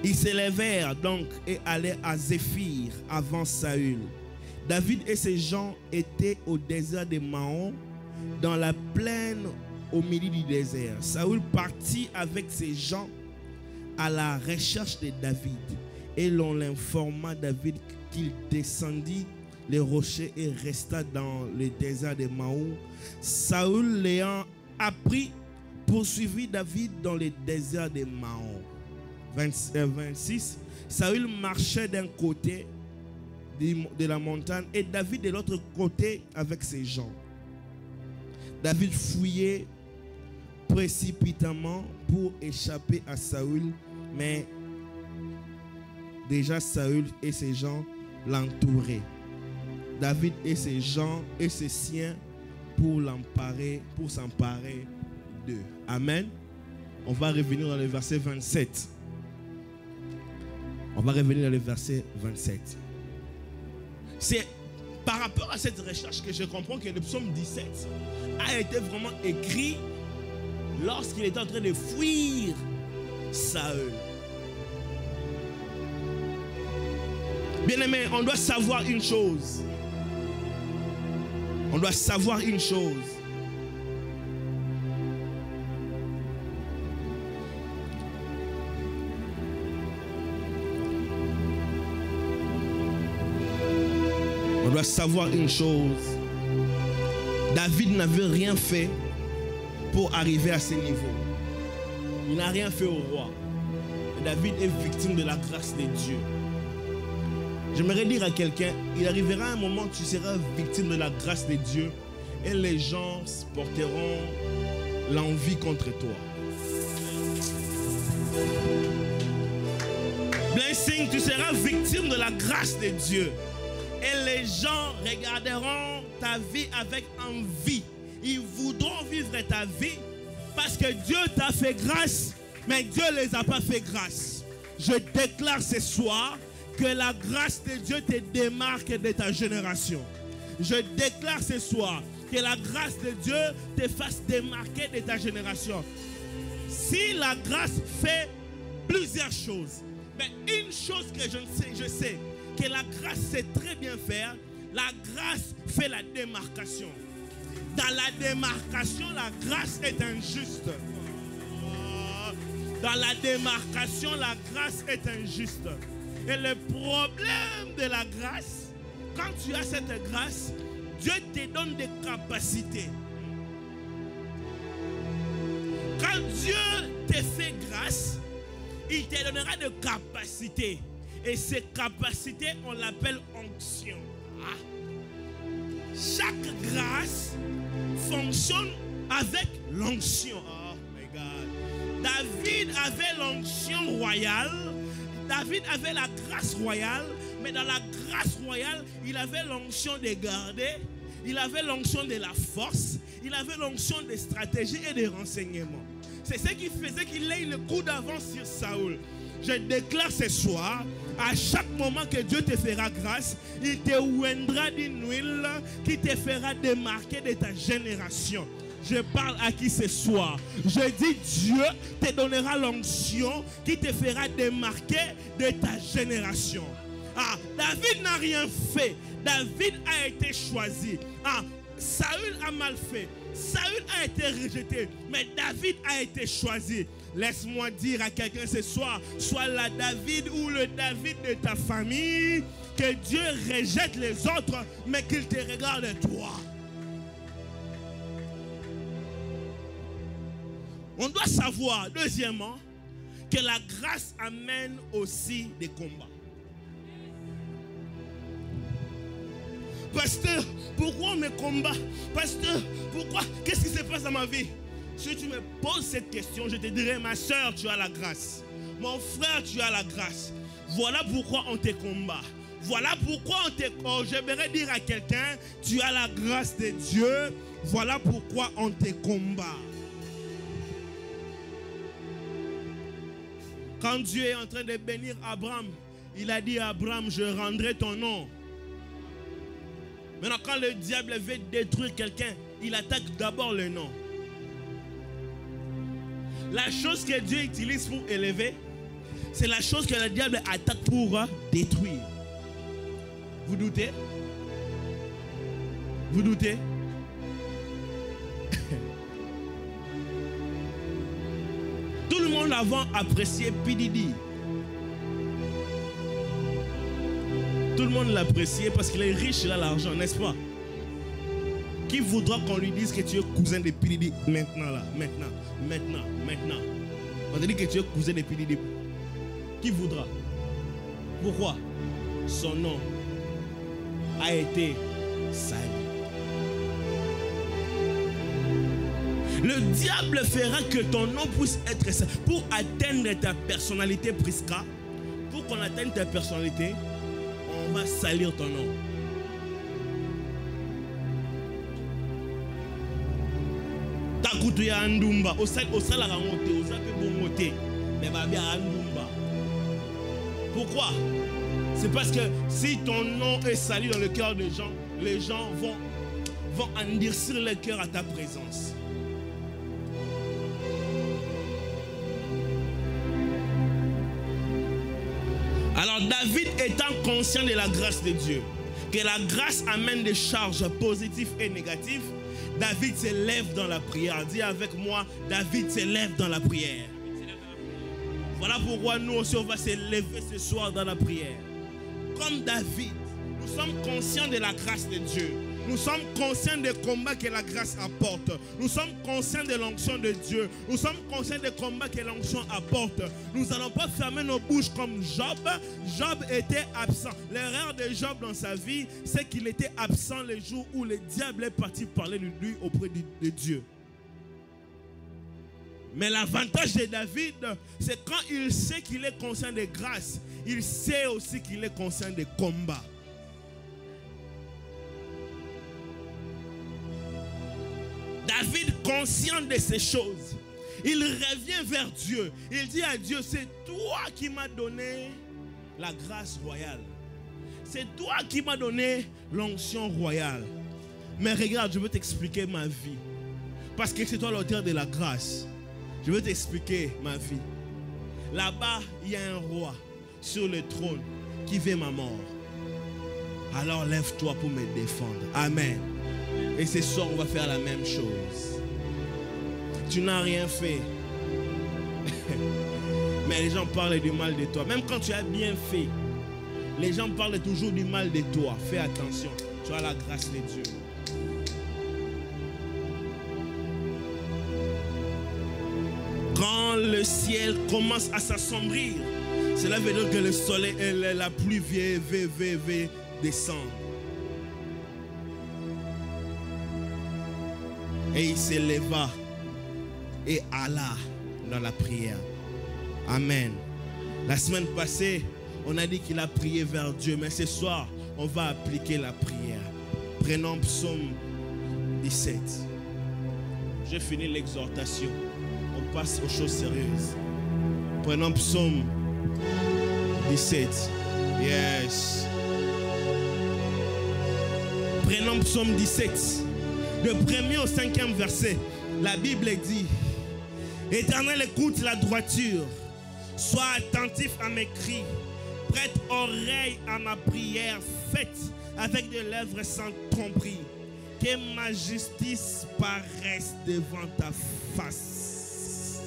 ils s'élevèrent donc et allèrent à Zéphir avant Saül. David et ses gens étaient au désert de Maon, dans la plaine au milieu du désert. Saül partit avec ses gens à la recherche de David. Et l'on informa David qu'il descendit les rochers et resta dans le désert de Maon. Saül l'ayant appris, poursuivit David dans le désert de Maon. 26, Saül marchait d'un côté de la montagne et David de l'autre côté avec ses gens. David fouillait précipitamment pour échapper à Saül, mais déjà Saül et ses gens l'entouraient. David et ses gens et ses siens pour s'emparer d'eux. Amen. On va revenir dans le verset 27. On va revenir dans le verset 27. C'est par rapport à cette recherche que je comprends que le psaume 17 a été vraiment écrit lorsqu'il était en train de fuir Saül. Bien-aimé, on doit savoir une chose. On doit savoir une chose. On doit savoir une chose. David n'avait rien fait pour arriver à ce niveau. Il n'a rien fait au roi. Et David est victime de la grâce de Dieu. J'aimerais dire à quelqu'un, il arrivera un moment où tu seras victime de la grâce de Dieu et les gens porteront l'envie contre toi. Blessing, tu seras victime de la grâce de Dieu. Et les gens regarderont ta vie avec envie. Ils voudront vivre ta vie parce que Dieu t'a fait grâce, mais Dieu ne les a pas fait grâce. Je déclare ce soir que la grâce de Dieu te démarque de ta génération. Je déclare ce soir que la grâce de Dieu te fasse démarquer de ta génération. Si la grâce fait plusieurs choses, mais une chose que je sais que la grâce sait très bien faire, la grâce fait la démarcation. Dans la démarcation, la grâce est injuste. Dans la démarcation, la grâce est injuste. Et le problème de la grâce, quand tu as cette grâce, Dieu te donne des capacités. Quand Dieu te fait grâce, il te donnera des capacités. Et ces capacités, on l'appelle onction. Ah. Chaque grâce fonctionne avec l'onction. Oh my God. David avait l'onction royale. David avait la grâce royale. Mais dans la grâce royale, il avait l'onction de garder. Il avait l'onction de la force. Il avait l'onction de stratégie et de renseignement. C'est ce qui faisait qu'il ait le coup d'avance sur Saül. Je déclare ce soir, à chaque moment que Dieu te fera grâce, il te oindra d'une huile qui te fera démarquer de ta génération. Je parle à qui ce soir. Je dis Dieu te donnera l'onction qui te fera démarquer de ta génération. Ah, David n'a rien fait. David a été choisi. Ah, Saül a mal fait. Saül a été rejeté. Mais David a été choisi. Laisse-moi dire à quelqu'un ce soir, soit la David ou le David de ta famille, que Dieu rejette les autres, mais qu'il te regarde toi. On doit savoir, deuxièmement, que la grâce amène aussi des combats. Pasteur, pourquoi on me combat? Pasteur, pourquoi? Qu'est-ce qui se passe dans ma vie? Si tu me poses cette question, je te dirai, ma soeur, tu as la grâce. Mon frère, tu as la grâce. Voilà pourquoi on te combat. Voilà pourquoi on te combat. J'aimerais dire à quelqu'un, tu as la grâce de Dieu. Voilà pourquoi on te combat. Quand Dieu est en train de bénir Abraham, il a dit à Abraham, je rendrai ton nom. Maintenant, quand le diable veut détruire quelqu'un, il attaque d'abord le nom. La chose que Dieu utilise pour élever, c'est la chose que le diable attaque pour détruire. Vous doutez? Vous doutez? Tout le monde avant apprécié P. Diddy. Tout le monde l'appréciait parce qu'il est riche, il a l'argent, n'est-ce pas? Qui voudra qu'on lui dise que tu es cousin de P. Diddy maintenant là? Maintenant. On te dit que tu es cousin de P. Diddy. Qui voudra? Pourquoi? Son nom a été sali. Le diable fera que ton nom puisse être sali. Pour atteindre ta personnalité, Prisca, pour qu'on atteigne ta personnalité, on va salir ton nom. Takutuya andumba, osala ramote, osape bongote, mais babia andumba. Pourquoi? C'est parce que si ton nom est sali dans le cœur des gens, les gens vont endurcir le cœur à ta présence. Alors David étant conscient de la grâce de Dieu, que la grâce amène des charges positives et négatives, David s'élève dans la prière. Dis avec moi, David s'élève dans la prière. Voilà pourquoi nous aussi on va s'élever ce soir dans la prière. Comme David, nous sommes conscients de la grâce de Dieu. Nous sommes conscients des combats que la grâce apporte. Nous sommes conscients de l'onction de Dieu. Nous sommes conscients des combats que l'onction apporte. Nous n'allons pas fermer nos bouches comme Job. Job était absent. L'erreur de Job dans sa vie, c'est qu'il était absent les jours où le diable est parti parler de lui auprès de Dieu. Mais l'avantage de David, c'est quand il sait qu'il est conscient de grâce, il sait aussi qu'il est conscient des combats. David, conscient de ces choses, il revient vers Dieu. Il dit à Dieu, c'est toi qui m'as donné la grâce royale. C'est toi qui m'as donné l'onction royale. Mais regarde, je veux t'expliquer ma vie. Parce que c'est toi l'auteur de la grâce. Je veux t'expliquer ma vie. Là-bas, il y a un roi sur le trône qui veut ma mort. Alors lève-toi pour me défendre. Amen. Et ce soir, on va faire la même chose. Tu n'as rien fait. Mais les gens parlent du mal de toi. Même quand tu as bien fait, les gens parlent toujours du mal de toi. Fais attention. Tu as la grâce de Dieu. Quand le ciel commence à s'assombrir, cela veut dire que le soleil et la pluie vient descendre. Et il s'éleva et alla dans la prière. Amen. La semaine passée, on a dit qu'il a prié vers Dieu. Mais ce soir, on va appliquer la prière. Prenons Psaume 17. J'ai fini l'exhortation. On passe aux choses sérieuses. Prenons Psaume 17. Yes. Prenons Psaume 17. De 1er au 5e verset. La Bible dit, Éternel, écoute la droiture, sois attentif à mes cris, prête oreille à ma prière, faite avec des lèvres sans tromperie, que ma justice paraisse devant ta face.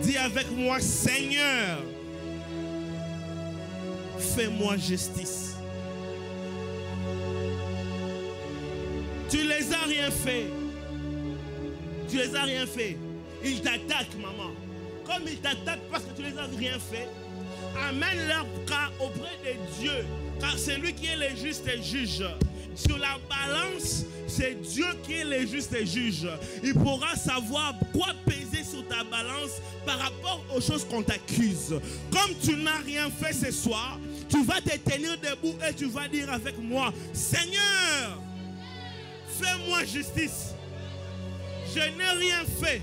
Dis avec moi, Seigneur, fais-moi justice. Tu les as rien fait. Tu les as rien fait. Ils t'attaquent, maman. Comme ils t'attaquent parce que tu les as rien fait, amène leur cas auprès de Dieu. Car c'est lui qui est le juste juge. Sur la balance, c'est Dieu qui est le juste juge. Il pourra savoir quoi peser sur ta balance par rapport aux choses qu'on t'accuse. Comme tu n'as rien fait ce soir, tu vas te tenir debout et tu vas dire avec moi, Seigneur, fais-moi justice. Je n'ai rien fait.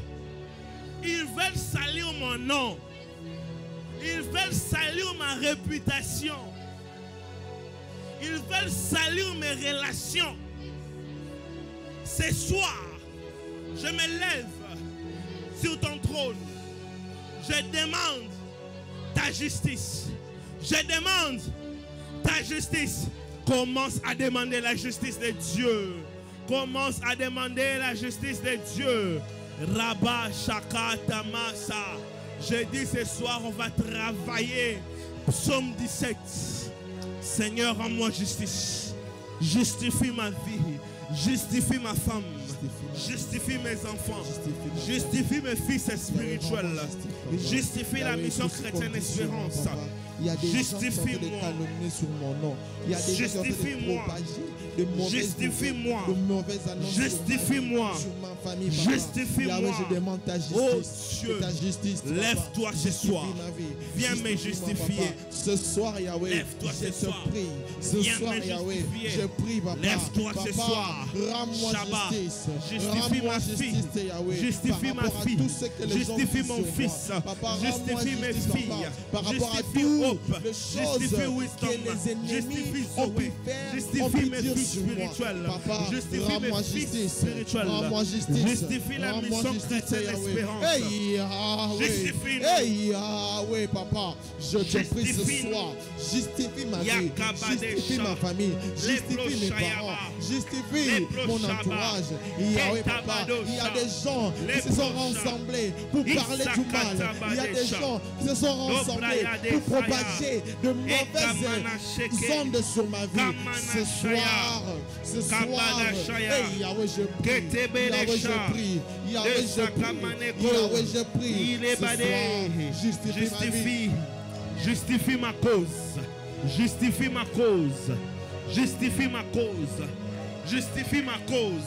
Ils veulent salir mon nom. Ils veulent salir ma réputation. Ils veulent salir mes relations. Ce soir, je me lève sur ton trône. Je demande ta justice. Je demande ta justice. Commence à demander la justice de Dieu. Commence à demander la justice de Dieu. Rabba Shaka Tamasa. Je dis ce soir, on va travailler. Psaume 17. Seigneur, rends-moi justice. Justifie ma vie. Justifie ma femme. Justifie mes enfants. Justifie mes fils spirituels. Justifie la mission chrétienne espérance. Il y a des gens qui sont en train de Justifie-moi. calomnier sur mon nom. Il y a des gens qui sont en train de Justifie-moi. propager de mauvaises Justifie-moi. nouvelles, de mauvaises annonces Justifie-moi. sur ma famille. Papa. Justifie-moi. Yahweh, je demande ta justice. Oh Dieu, ta justice. Papa. lève-toi ce Justifie soir. ma vie. Viens me Justifie-moi, justifier. papa. Ce soir, Yahweh, Lève-toi je ce te soir. prie. Ce Viens soir, me Yahweh, justifier. je prie, papa. Lève-toi ce Papa, soir. rends-moi Shabbat. justice. Justifie Rends-moi ma fille. justice, Yahweh, Justifie par ma rapport à fille. tout ce que les gens Justifie disent mon sur moi. fils. Papa, rends-moi Justifie mes justice, filles. papa, par rapport à Justifie tout Hope. les choses Justifie Wisdom. que les ennemis Justifie ont pu Zoé. faire, ont Justifie pu mes dire fils sur moi. spirituels. Papa, Justifie rends-moi mes fils justice. spirituels. Rends-moi justice. Justifie la Rends-moi mission justice, chrétienne Yahweh. espérance. Hey, Yahweh. Justifie-nous. Hey, Yahweh, papa, je te prie ce Justifie-nous. soir. Justifie ma vie. Yakabadesha. Justifie ma famille. Justifie mes Lebroshayaba. parents. Justifie mon Lebroshaba. entourage. Yahweh, papa, il y a des gens qui se sont rassemblés pour parler du mal. Il y a des gens qui se sont rassemblés pour propager de mauvaises ondes sur ma vie. Ce soir, hey, Yahweh, je prie. Yahweh, je prie. Yahweh, je prie. Yahweh, je prie. Ce soir, justifie ma vie. Justifie ma cause. Justifie ma cause. Justifie ma cause. Justifie ma cause.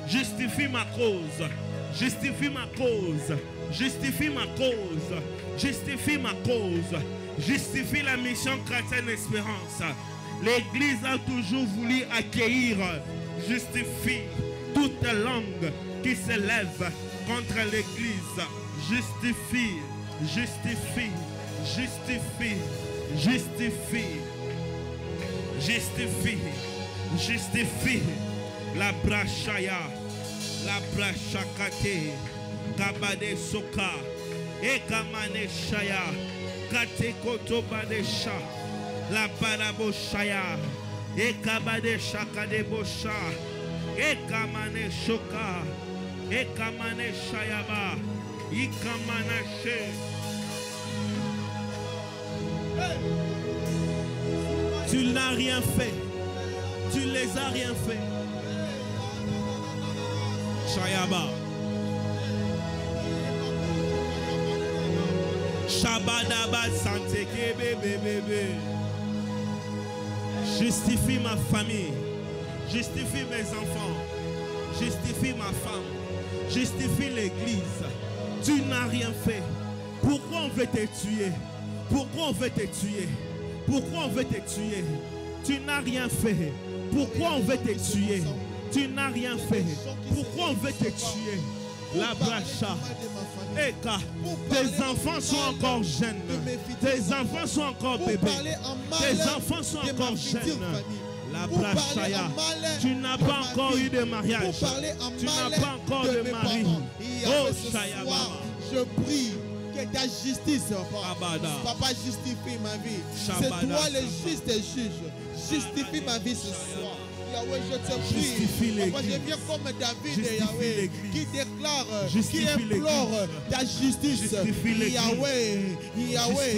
Justifie ma cause. Justifie ma cause. Justifie ma cause. Justifie ma cause. Justifie la mission chrétienne espérance. L'Église a toujours voulu accueillir. Justifie toute langue qui se lève contre l'Église. Justifie. Justifie. Justifie. Justifie. Justifie. Justifie. La brachaya. La brachakate. Kabade soka. Ekamane shaya. Kate kotobadesha. La paraboshaya. Ekabade shakade bosha. Ekamane shoka. Ekamane shayaba. Ikamanache. Tu n'as rien fait. Tu les as rien fait. Shayaba. Shabadaba santeke bébé. Justifie ma famille. Justifie mes enfants. Justifie ma femme. Justifie l'église. Tu n'as rien fait. Pourquoi on veut te tuer? Pourquoi on veut te tuer? Pourquoi on veut te tuer? Tu n'as rien fait. Pourquoi on veut te tuer? Tu n'as rien fait. Pourquoi on veut te tuer? La bracha. Eka, tes enfants sont encore jeunes. Tes enfants sont encore bébés. Tes enfants sont encore jeunes. pour parler en mal. Tu n'as pas encore eu de mariage. Pour parler en Tu n'as mal pas encore de mes mari. parents. Oh, Ce Shaya soir, Baba. je prie que ta justice, Abada. Papa, justifie ma vie. Shabada. C'est toi le juste juge. Justifie ma vie ce soir. Yahweh, je te prie. Papa, je viens comme David et Yahweh qui déclare, qui implore ta justice. Yahweh, Yahweh,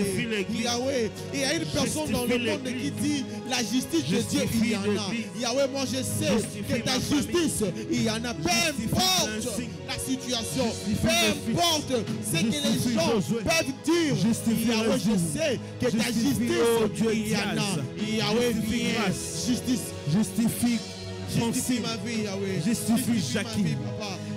Yahweh. Il y a une personne dans le monde qui dit la justice de Dieu, il y en a. Yahweh, moi je sais que ta justice, il y en a. Peu importe la situation, peu importe ce que les gens peuvent dire. Yahweh, je sais que ta justice, il y en a. Yahweh, viens, justice. Justifie Justifie ma vie, Yahweh. Justifie Jackie.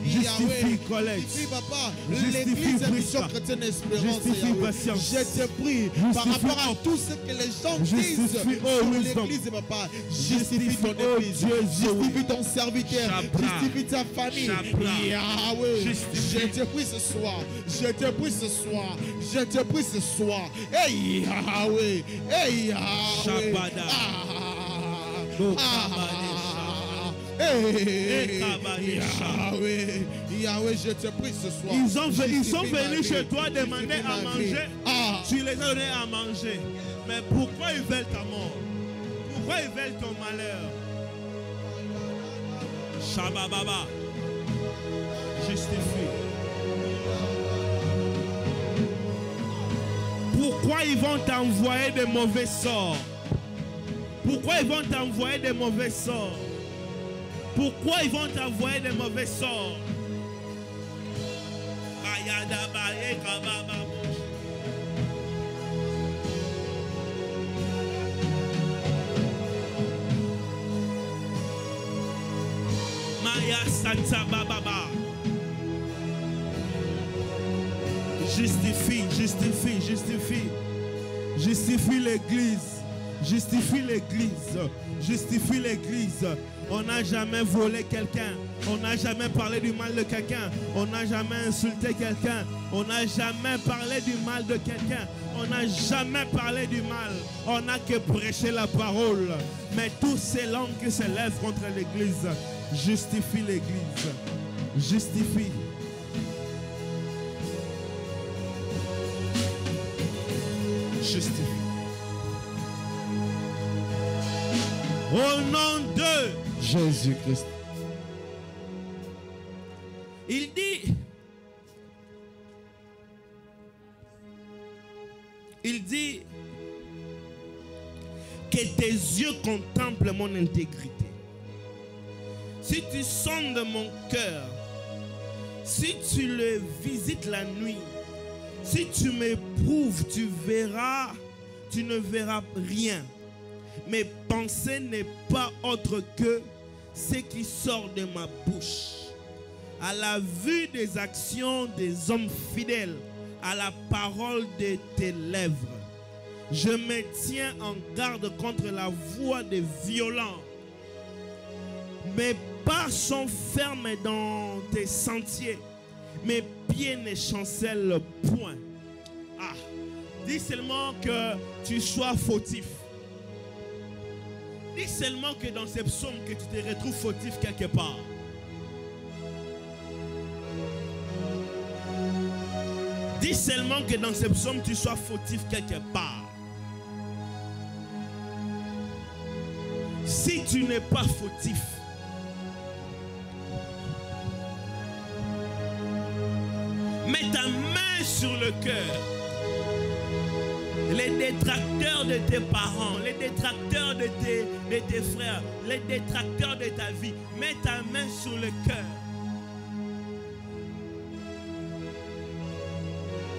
Justifie Colette. Justifie, papa. Justifie L'église Brissa. Mission Chrétienne Espérance, Justifie Yahweh. Patience. Je te prie, par rapport à tout ce que les gens disent sur l'église, papa. Justifie ton église. Justifie ton serviteur. Justifie ta famille. Yahweh. Je te prie ce soir. Je te prie ce soir. Je te prie ce soir. Hey, Yahweh. Hey, Yahweh. Yahweh, Yahweh, je te prie ce soir. Ils sont venus chez toi demander à manger. Tu les as donné à manger. Mais pourquoi ils veulent ta mort? Pourquoi ils veulent ton malheur? Shabababa. Justifie. Pourquoi ils vont t'envoyer des mauvais sorts? Pourquoi ils vont t'envoyer des mauvais sorts? Pourquoi ils vont t'envoyer des mauvais sorts? Maya Santa Baba. Justifie, justifie, justifie. Justifie l'église. Justifie l'église. Justifie l'église. On n'a jamais volé quelqu'un. On n'a jamais parlé du mal de quelqu'un. On n'a jamais insulté quelqu'un. On n'a jamais parlé du mal de quelqu'un. On n'a jamais parlé du mal. On n'a que prêché la parole. Mais tous ces langues qui se lèvent contre l'église, justifie l'église. Justifie. Justifie. Au nom de Jésus-Christ. Il dit que tes yeux contemplent mon intégrité. Si tu sondes mon cœur, si tu le visites la nuit, si tu m'éprouves, tu ne verras rien. Mes pensées n'est pas autre que ce qui sort de ma bouche. À la vue des actions des hommes fidèles, à la parole de tes lèvres, je me tiens en garde contre la voix des violents. Mes pas sont fermes dans tes sentiers, mes pieds ne chancellent point. Dis seulement que tu sois fautif. Dis seulement que dans ces psaumes que tu te retrouves fautif quelque part. Dis seulement que dans ces psaumes tu sois fautif quelque part. Si tu n'es pas fautif, mets ta main sur le cœur. Les détracteurs de tes parents, les détracteurs de tes frères, les détracteurs de ta vie, mets ta main sur le cœur.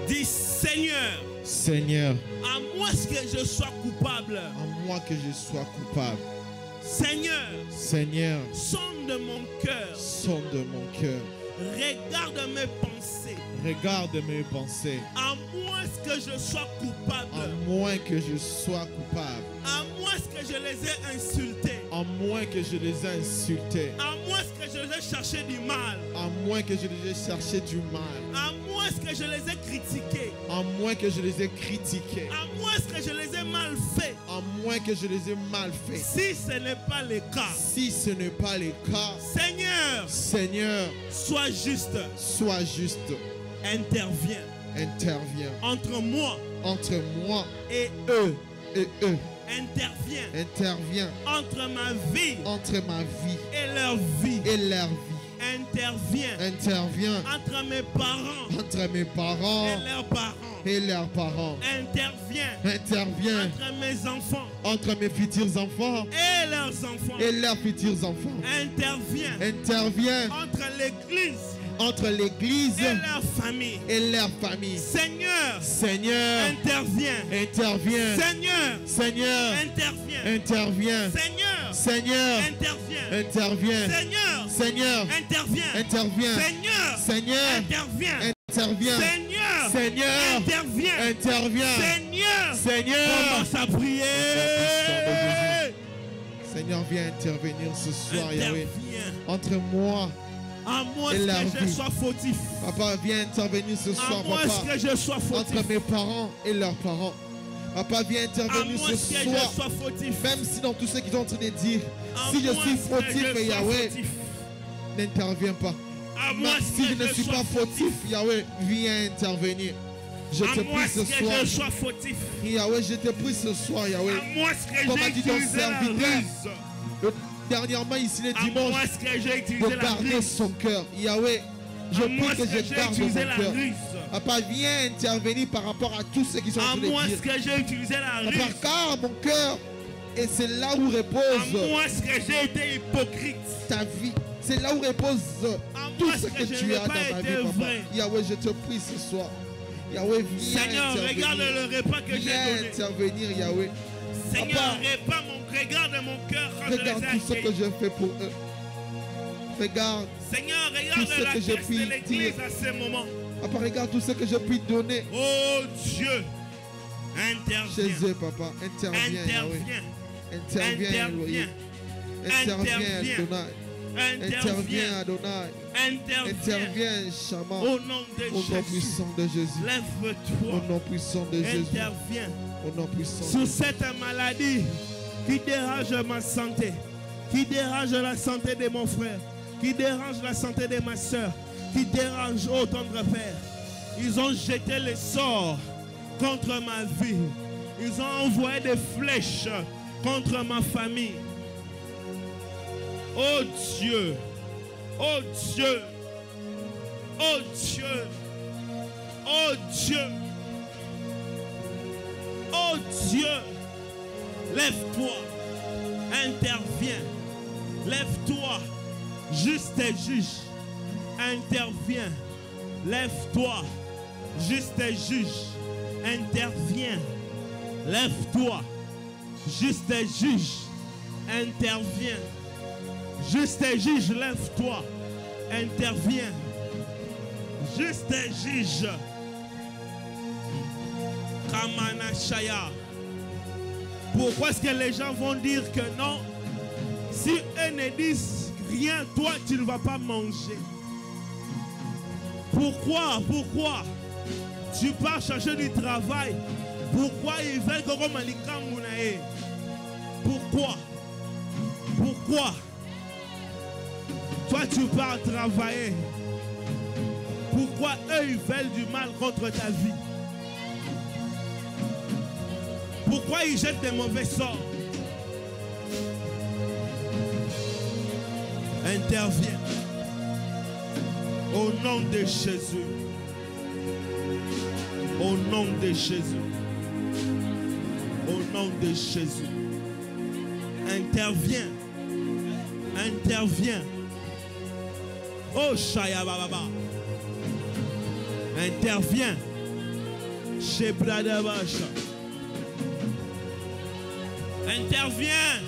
Dis Seigneur, Seigneur, à moi que je sois coupable. à moi que je sois coupable. Seigneur, Seigneur, sonde mon cœur. sonde mon cœur. Regarde mes pensées. Regarde mes pensées. À moins que je sois coupable. À moins que je sois coupable. À moins que je les ai insultés. À moins que je les ai insultés. À moins que je les ai cherché du mal. À moins que je les ai cherché du mal. À moins moins que je les ai critiqués. À moins que je les ai critiqués. À moins que je les ai mal faits. À moins que je les ai mal faits. Si ce n'est pas le cas. Si ce n'est pas le cas. Seigneur. Seigneur. Sois juste. Sois juste. Interviens. Interviens. Entre moi. Entre moi. Et eux. Et eux. Interviens. Interviens. Entre ma vie. Entre ma vie. Et leur vie. Et leur vie. Interviens. Interviens. Entre mes parents. Entre mes parents. Et leurs parents. Et leurs parents. Interviens. Interviens. Entre mes enfants. Entre mes futurs enfants. Et leurs enfants. Et leurs futurs enfants. Interviens. Interviens. Entre l'église. Entre l'église. Et leur famille. Et leur famille. Seigneur. Seigneur. Interviens. Interviens. Seigneur. Seigneur. Interviens. Interviens. Seigneur. Seigneur. Interviens. Interviens. Seigneur. Seigneur. Interviens. Interviens. Seigneur. Seigneur. Interviens. Interviens. Seigneur. Seigneur. Interviens. Interviens. Seigneur. Seigneur. Commence à prier. Seigneur, viens intervenir ce soir, Yahweh. Interviens. Entre moi À moins et la que je vie. sois fautif. Papa, viens intervenir ce À soir, moins papa. que je sois fautif. Entre mes parents et leurs parents. Papa, viens À intervenir moins ce que soir. je sois fautif. Même si dans tout ce qu'ils sont en train de dire, À si je moins suis que fautif, je sois Yahweh, fautif. n'interviens pas. À moins Si je que ne suis sois pas fautif, Yahweh, viens intervenir. Je À te moins prie ce que soir. je sois fautif. Yahweh, je te prie ce soir, Yahweh. À moins que Comme a j'ai dit ton utilisé la serviteur, ruse. dernièrement ici le À dimanche, moins que j'ai de utilisé la garder ruse. son cœur. Yahweh, je À moins prie que que je j'ai garde utilisé mon la cœur. ruse. Papa, viens intervenir par rapport à tous ceux qui sont en À train de moins dire. que j'ai utilisé la Papa, ruse. car mon cœur, et c'est là où À repose moins que j'ai été hypocrite. ta vie. C'est là où repose À tout moins ce que que je tu n'ai as pas dans ma été vie, papa. vrai. Yahweh, je te prie ce soir. Yahweh, viens Seigneur, intervenir. regarde le repas que j'ai Viens donné. intervenir, Yahweh. Seigneur, regarde mon cœur quand je Regarde les ai tout ce que accueillis. je fais pour eux. Regarde, Seigneur, tout regarde ce la que je caisse puis de l'église dire. à ce moment. papa, regarde tout ce que je puis donner Oh Dieu, chez interviens. eux, papa. Interviens, Yahweh. Interviens. Interviens, Elohim. Interviens, Interviens. Adonai. Interviens, Adonai. Interviens. Interviens, Shaman. Au nom de Au nom Jésus. puissant de Jésus. Au Lève-toi. nom puissant de Jésus. Interviens. Au nom puissant de Sur Jésus. cette maladie qui dérange ma santé, qui dérange la santé de mon frère, qui dérange la santé de ma soeur, qui dérange, ô tendre Père. Ils ont jeté les sorts contre ma vie. Ils ont envoyé des flèches contre ma famille. Oh Dieu, oh Dieu, oh Dieu, oh Dieu, oh Dieu, lève-toi, interviens, lève-toi, juste et juge, interviens, lève-toi, juste et juge, interviens, lève-toi, juste et juge, interviens. Juste et juge, lève-toi, interviens. Juste et juge. Kamanashaya. Pourquoi est-ce que les gens vont dire que non? Si eux ne disent rien, toi tu ne vas pas manger. Pourquoi? Pourquoi? Tu pars chercher du travail. Pourquoi ils veulent que comme Alikamounae? Pourquoi? Pourquoi? Toi, tu pars travailler. Pourquoi eux, ils veulent du mal contre ta vie? Pourquoi ils jettent des mauvais sorts? Interviens. Au nom de Jésus. Au nom de Jésus. Au nom de Jésus. Interviens. Interviens. Oh Shaya Baba. Interviens. Chez Bradabasha. Interviens.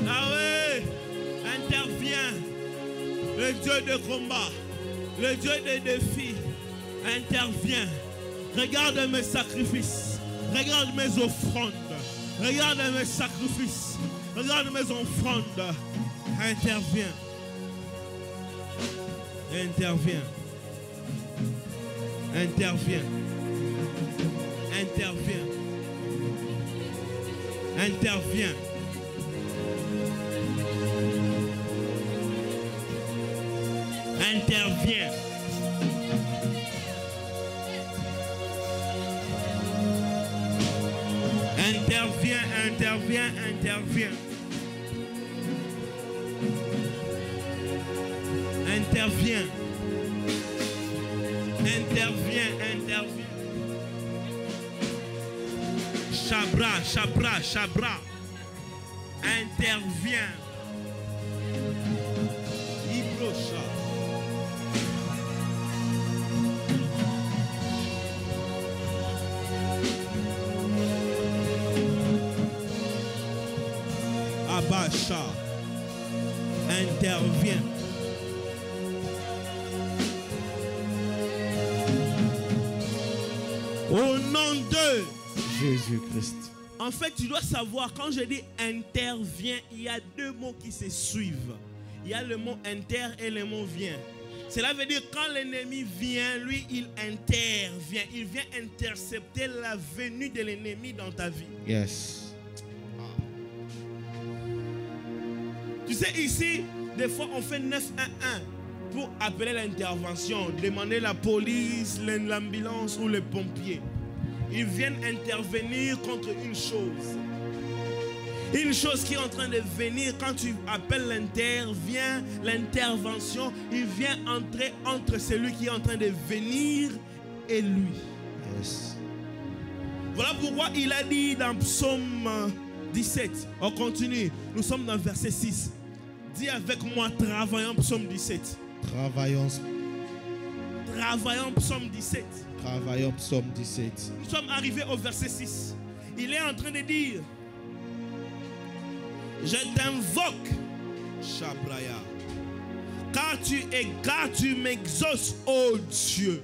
Ah oui. Interviens. Le Dieu de combat. Le Dieu des défis. Interviens. Regarde mes sacrifices. Regarde mes offrandes. Regarde mes sacrifices. Regarde mes offrandes. Interviens. Interviens. Interviens. Interviens. Interviens. Interviens. Interviens, interviens, interviens. Interviens. Interviens, interviens. Chabra, chabra, chabra. Interviens. Ibrocha. Abacha. Interviens. Au nom de Jésus-Christ. En fait, tu dois savoir, quand je dis intervient, il y a deux mots qui se suivent. Il y a le mot inter et le mot vient. Cela veut dire quand l'ennemi vient, lui, il intervient. Il vient intercepter la venue de l'ennemi dans ta vie. Yes. Tu sais, ici, des fois, on fait 911 pour appeler l'intervention, demander la police, l'ambulance ou les pompiers. Ils viennent intervenir contre une chose. Une chose qui est en train de venir, quand tu appelles l'intervention, il vient entrer entre celui qui est en train de venir et lui. Yes. Voilà pourquoi il a dit dans Psaume 17, on continue, nous sommes dans verset 6. Dis avec moi, travaillons Psaume 17. Travaillons Psaume 17. Travaillons Psaume 17. Nous sommes arrivés au verset 6. Il est en train de dire, je t'invoque, Shabraya, car tu m'exauces, ô Dieu.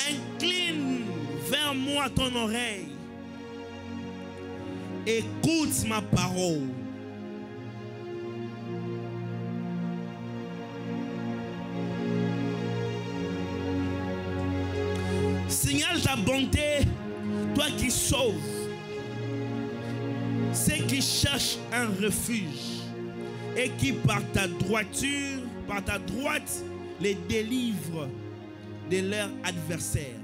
Incline vers moi ton oreille. Écoute ma parole. Signale ta bonté, toi qui sauves ceux qui cherchent un refuge et qui par ta droite les délivre de leurs adversaires.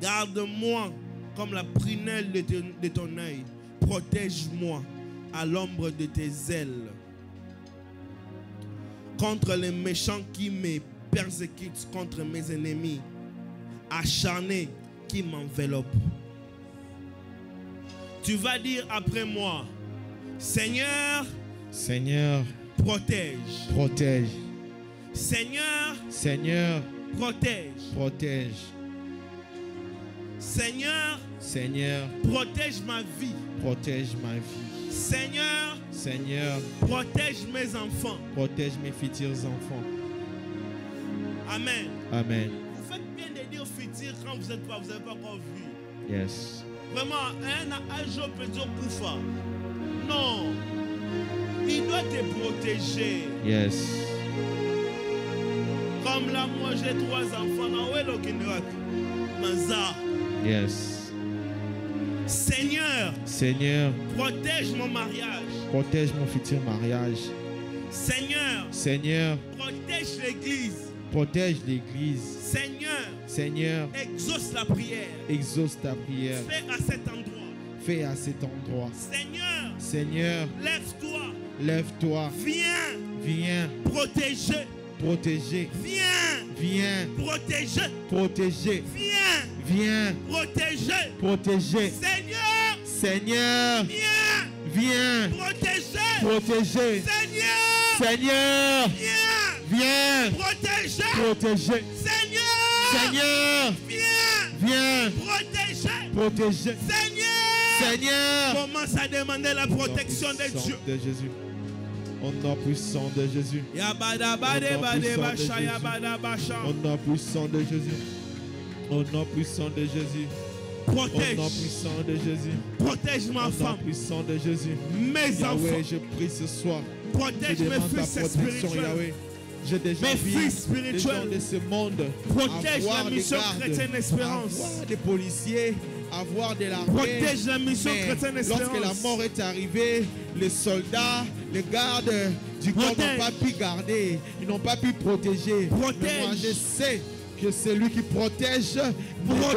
Garde-moi comme la prunelle de ton œil. Protège-moi à l'ombre de tes ailes contre les méchants qui me persécutent, contre mes ennemis acharnés qui m'enveloppent. Tu vas dire après moi, Seigneur, Seigneur, protège. Protège. Seigneur, Seigneur, protège. Protège. Seigneur, Seigneur, protège ma vie. Protège ma vie. Seigneur, Seigneur, protège mes enfants. Protège mes futurs enfants. Amen. Amen. Vous faites bien de dire futur quand vous n'avez pas encore vu. Yes. Vraiment, un jour peut dire Koufa. Non. Il doit te protéger. Yes. Comme là, moi j'ai 3 enfants. Maza. Yes. Seigneur. Seigneur. Protège mon mariage. Protège mon futur mariage. Seigneur. Seigneur. Protège l'église. Protège l'église. Seigneur. Seigneur. Exauce la prière. Exauce ta prière. Fais à cet endroit. Fais à cet endroit. Seigneur. Seigneur. Lève-toi. Lève-toi. Viens. Viens. Protéger. Protéger. Viens. Viens. Protéger. Protéger. Viens. Viens. Protéger. Protéger. Seigneur. Seigneur. Viens. Viens. Protéger. Protéger. Seigneur. Seigneur. Viens. Viens. Protéger. Protéger. Seigneur. Seigneur. Viens. Viens. Protéger. Protéger. Seigneur. Seigneur. Commence à demander la protection de Dieu. De Jésus. Au nom puissant de Jésus. Au nom puissant de Jésus. Au nom puissant de Jésus. Protège. Au nom puissant de Jésus. Protège ma femme. Au nom puissant de Jésus. Mes enfants. Yahweh, je prie ce soir. Protège mes fils spirituels. Yahweh. J'ai déjà mes vu fils des gens spirituels. de ce monde Protège avoir la des mission gardes, chrétienne Espérance. avoir des policiers, avoir de l'armée. Protège la mission Mais chrétienne Espérance. lorsque la mort est arrivée, les soldats, les gardes du corps n'ont pas pu garder, ils n'ont pas pu protéger. Protège. Mais moi je sais que celui qui protège ne dort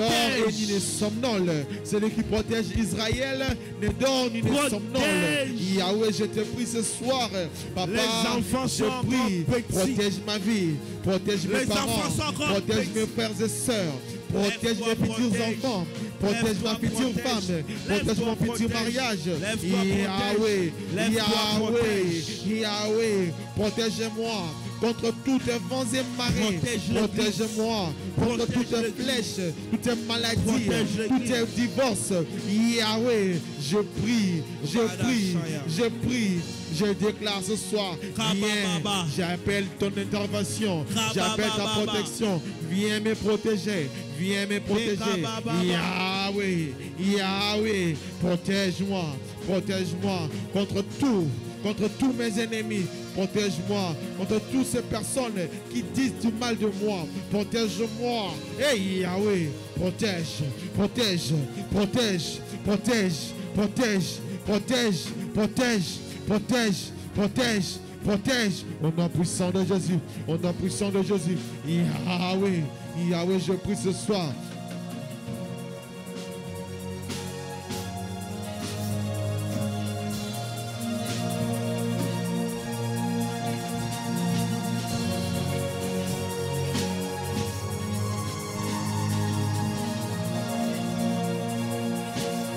et ni ne somnole. Celui qui protège Israël ne dort ni ne somnole. Yahweh, je te prie ce soir, papa, Les enfants je sont prie, encore petits. protège ma vie, protège mes Les parents, enfants sont encore protège petits. mes frères et sœurs, protège Lève-toi, mes futurs protège. enfants, protège Lève-toi, ma future protège. femme, protège Lève-toi, mon futur protège. mariage. Lève-toi, Yahweh, protège. Lève-toi, protège. Yahweh, protège-moi contre toutes les vents et marées. Protège Protège-moi contre Protège toutes les l'église. flèches, toutes les maladies, Protège tous l'église. les divorces. Yahweh, je prie, je prie, je déclare ce soir, viens, Kabababa. j'appelle ton intervention, j'appelle ta Kabababa. protection, viens me protéger, viens me protéger. Kabababa. Yahweh, Yahweh, protège-moi, protège-moi contre tous mes ennemis. Protège-moi contre toutes ces personnes qui disent du mal de moi. Protège-moi. Hey Yahweh, protège, protège, protège, protège, protège, protège, protège, protège, protège, protège. Au nom puissant de Jésus, au nom puissant de Jésus. Yahweh, Yahweh, je prie ce soir.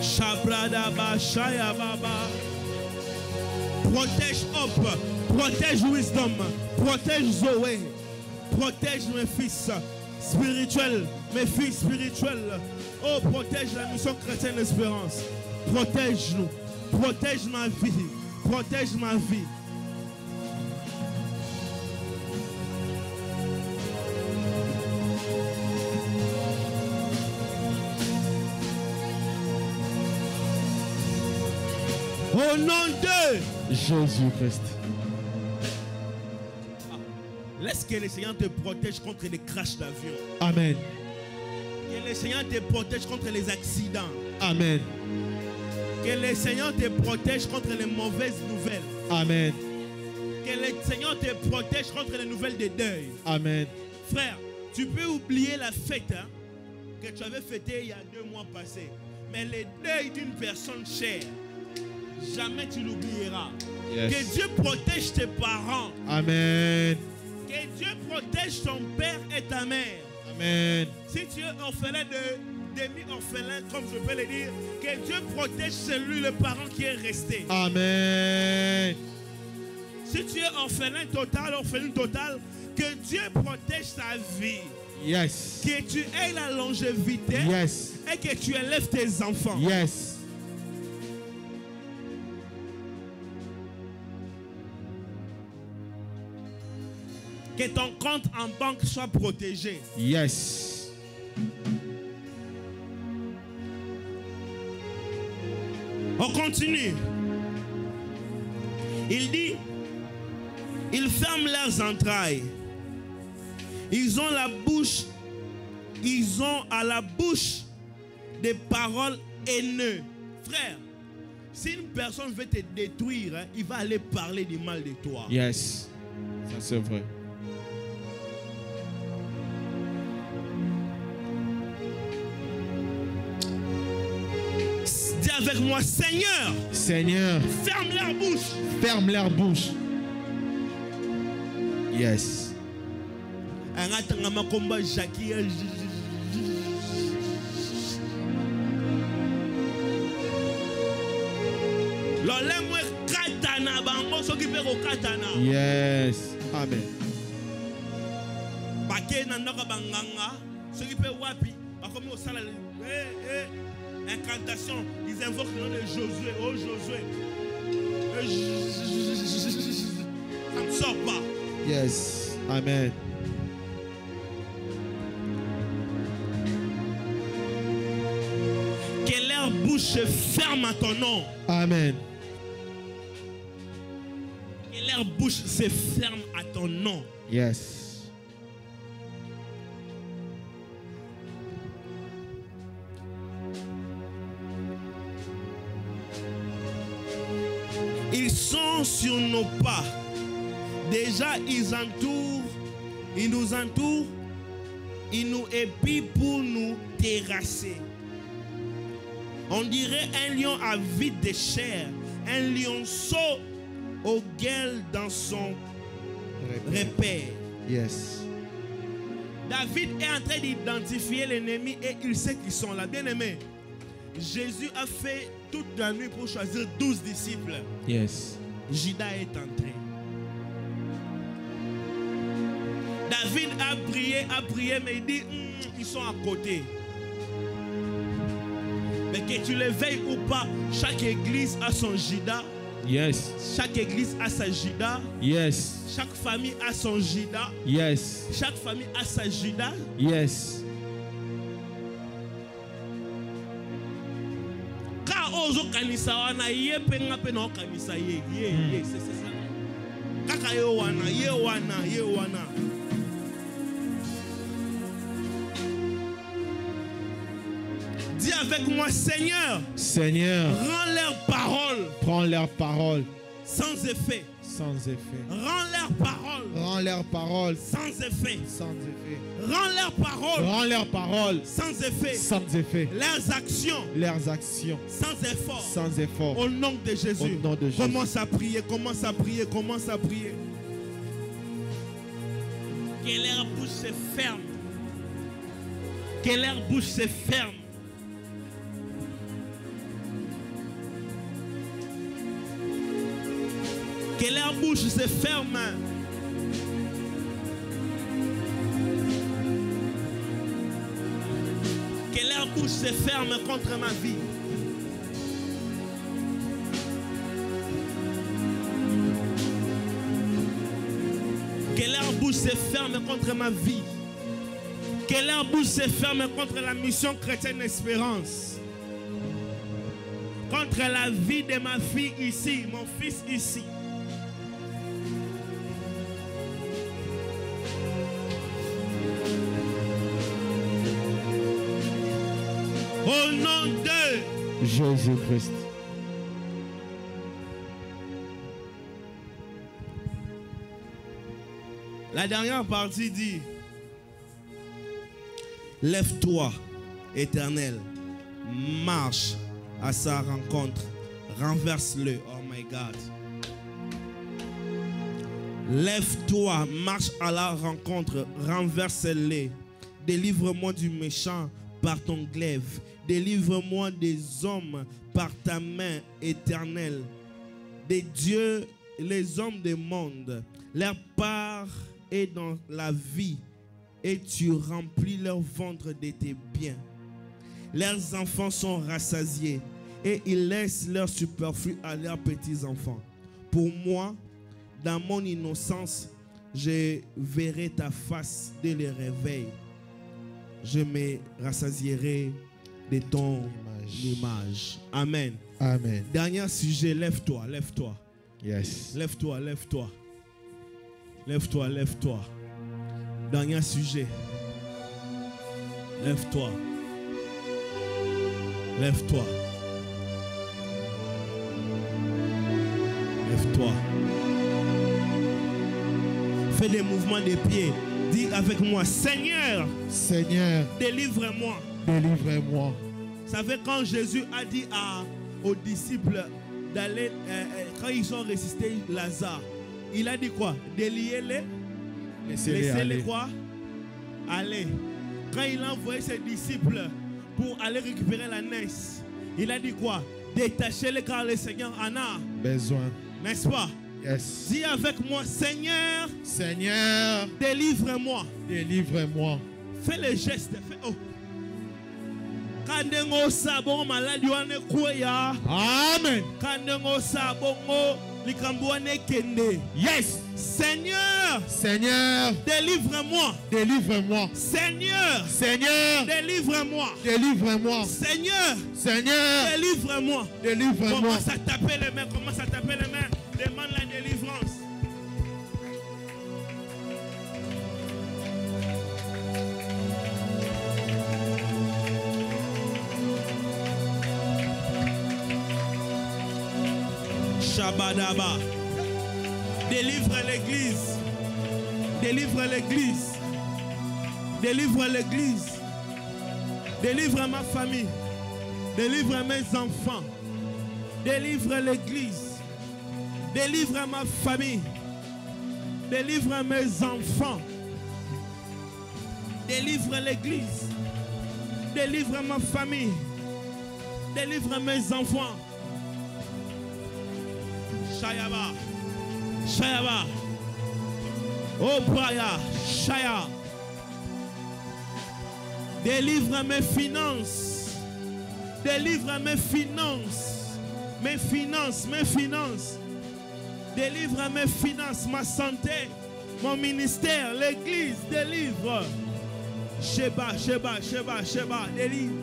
Shabradaba, Shayababa. Protège Hope, protège Wisdom, protège Zoé, protège mes fils spirituels, mes filles spirituelles. Oh, protège la mission chrétienne Espérance. Protège-nous, protège ma vie, protège ma vie. Au nom de Jésus-Christ. Laisse que le Seigneur te protège contre les crashs d'avion. Amen. Que le Seigneur te protège contre les accidents. Amen. Que le Seigneur te protège contre les mauvaises nouvelles. Amen. Que le Seigneur te protège contre les nouvelles de deuil. Amen. Frère, tu peux oublier la fête que tu avais fêtée il y a 2 mois passés. Mais le deuil d'une personne chère, jamais tu l'oublieras. Yes. Que Dieu protège tes parents. Amen. Que Dieu protège ton père et ta mère. Amen. Si tu es orphelin demi-orphelin, comme je peux le dire, que Dieu protège celui, le parent qui est resté. Amen. Si tu es orphelin total, orpheline totale, que Dieu protège ta vie. Yes. Que tu aies la longévité. Yes. Et que tu élèves tes enfants. Yes. Que ton compte en banque soit protégé. Yes. On continue. Il dit, ils ferment leurs entrailles. Ils ont à la bouche des paroles haineuses. Frère, si une personne veut te détruire, il va aller parler du mal de toi. Yes. Ça c'est vrai. Dis avec moi, Seigneur, Seigneur, ferme leur bouche. ferme leur bouche. Yes. Yes. Amen. Incantation, ils invoquent le nom de Josué. Oh Josué, ça ne sort pas. Yes. Amen. Que leur bouche se ferme à ton nom. Amen. Que leur bouche se ferme à ton nom. Yes. Ils sont sur nos pas. Déjà, ils nous entourent, ils nous épient pour nous terrasser. On dirait un lion avide de chair, un lionceau au gueule dans son repère. Yes. David est en train d'identifier l'ennemi et il sait qu'ils sont là. Bien aimé, Jésus a fait toute la nuit pour choisir 12 disciples. Yes. Judas est entré. David a prié, mais il dit, ils sont à côté. Mais que tu les veilles ou pas, chaque église a son Judas. Yes. Chaque église a sa Judas. Yes. Chaque famille a son Judas. Yes. Chaque famille a sa Judas. Yes. Quand ozo kanisa wana ye penga pena kanisa ye c'est ça. Kaka ye wana. Dis avec moi, Seigneur. Seigneur. Rends leurs paroles. Prends leurs paroles. Sans effet. Sans effet. Rends leurs paroles. Rends leurs paroles. Sans effet. Sans effet. Rends leurs paroles. Rends leurs paroles. Sans effet. Sans effet. Leurs actions. Leurs actions. Sans effort. Sans effort. Au nom de Jésus. Au nom de Jésus. Commence à prier. Commence à prier. Commence à prier. Que leur bouche se ferme. Que leur bouche se ferme. Que leur bouche se ferme. Que leur bouche se ferme contre ma vie. Que leur bouche se ferme contre ma vie. Que leur bouche se ferme contre la mission chrétienne Espérance. Contre la vie de ma fille ici, mon fils ici. Au nom de Jésus-Christ. La dernière partie dit: lève-toi, Éternel, marche à sa rencontre, renverse-le. Oh my God. Lève-toi, marche à la rencontre, renverse-le. Délivre-moi du méchant par ton glaive. Délivre-moi des hommes par ta main éternelle. Des dieux, les hommes du monde, leur part est dans la vie et tu remplis leur ventre de tes biens. Leurs enfants sont rassasiés et ils laissent leur superflu à leurs petits-enfants. Pour moi, dans mon innocence, je verrai ta face dès le réveil. Je me rassasierai de ton image. Amen. Amen. Dernier sujet, lève-toi, lève-toi. Yes. Lève-toi, lève-toi. Lève-toi, lève-toi. Dernier sujet. Lève-toi. Lève-toi. Lève-toi. Fais des mouvements de pieds. Dis avec moi, Seigneur. Seigneur. Délivre-moi. Délivrez-moi. Vous savez, quand Jésus a dit aux disciples d'aller, quand ils ont ressuscité Lazare, il a dit quoi? Déliez-les. Laissez-les quoi? Aller. Quand il a envoyé ses disciples pour aller récupérer la naisse, il a dit quoi? Détachez-les car le Seigneur en a besoin. N'est-ce pas? Yes. Dis avec moi, Seigneur. Seigneur. Délivre-moi. Délivre-moi. Fais le geste. Fais, oh. Kandengo sabon maladi wane kuya. Amen. Kandengo sabongo likambuane kende. Yes. Seigneur. Seigneur. Délivre-moi. Délivre-moi. Seigneur. Seigneur. Délivre-moi. Délivre-moi. Seigneur. Seigneur. Délivre-moi. Délivre-moi. Commence à taper les mains. Commence à taper les mains. Demande la délivrance. Shabadaba. Délivre l'église. Délivre l'église. Délivre l'église. Délivre ma famille. Délivre mes enfants. Délivre l'église. Délivre ma famille. Délivre mes enfants. Délivre l'église. Délivre ma famille. Délivre mes enfants. Shayaba. Shayaba. Oh Braya. Shaya. Délivre mes finances. Délivre mes finances. Mes finances. Mes finances. Délivre mes finances. Ma santé. Mon ministère. L'église. Délivre. Sheba. Sheba. Sheba. Sheba. Délivre.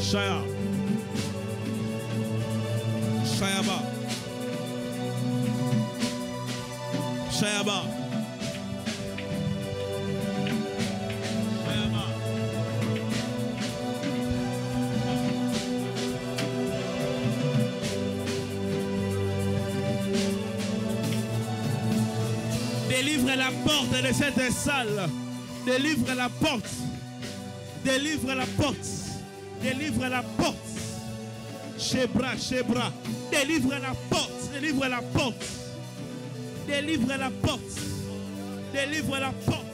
Shaya. Shayaba. Shayaba. Shayaba. Délivre la porte de cette salle. Délivre la porte. Délivre la porte. Délivre la porte. Shebra, Shebra. Délivre la porte. Délivre la porte. Délivre la porte. Délivre la porte.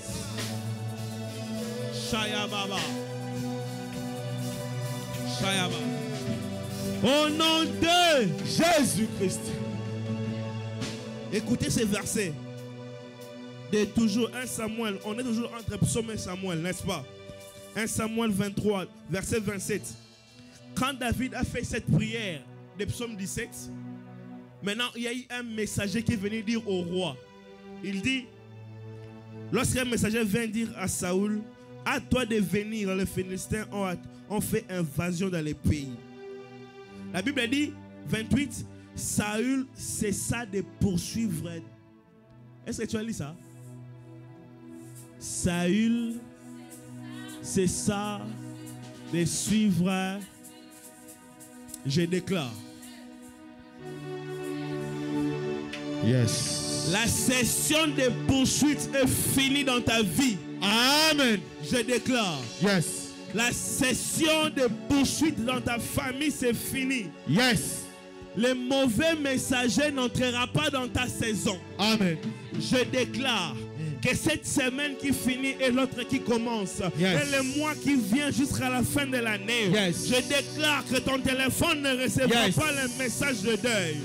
Shayababa. Shayaba. Au nom de Jésus-Christ. Écoutez ces versets. De toujours 1 Samuel. On est toujours entre Psaume et Samuel, n'est-ce pas? 1 Samuel 23, verset 27. Quand David a fait cette prière de Psaume 17, maintenant il y a eu un messager qui est venu dire au roi. Il dit, lorsqu'un messager vient dire à Saoul, à toi de venir, les Philistins ont fait invasion dans les pays. La Bible dit, 28, Saoul cessa de poursuivre. Est-ce que tu as lu ça? Saoul cessa de suivre. Je déclare. Yes. La session de poursuite est finie dans ta vie. Amen. Je déclare. Yes. La session de poursuite dans ta famille, c'est fini. Yes. Le mauvais messager n'entrera pas dans ta saison. Amen. Je déclare que cette semaine qui finit et l'autre qui commence, yes, et le mois qui vient jusqu'à la fin de l'année, yes, je déclare que ton téléphone ne recevra yes, pas le message de deuil.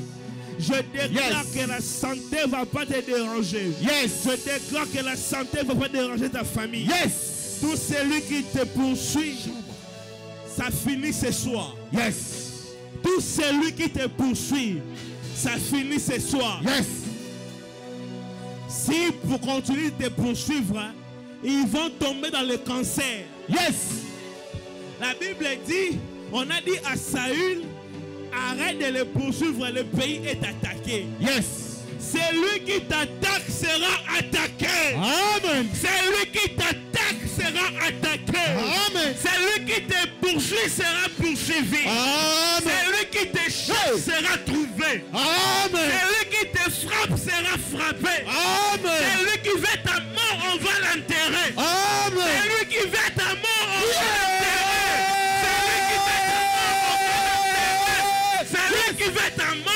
Je déclare yes, que la santé ne va pas te déranger. Yes. Je déclare que la santé ne va pas déranger ta famille. Yes. Tout celui qui te poursuit, ça finit ce soir. Yes. Tout celui qui te poursuit, ça finit ce soir. Yes. Si pour continuer de te poursuivre, ils vont tomber dans le cancer. Yes. La Bible dit, on a dit à Saül, arrête de le poursuivre, le pays est attaqué. Yes. Celui qui t'attaque sera attaqué. Amen. Celui qui t'attaque sera attaqué. Amen. Celui qui te poursuit sera poursuivi. Amen. Celui qui te cherche sera trouvé. Amen. Celui qui te frappe sera frappé. Amen. Celui qui veut ta mort, on va l'enterrer. Amen. Celui qui veut ta mort, on va l'enterrer. Celui qui veut ta mort, on va l'enterrer. Celui qui veut ta mort.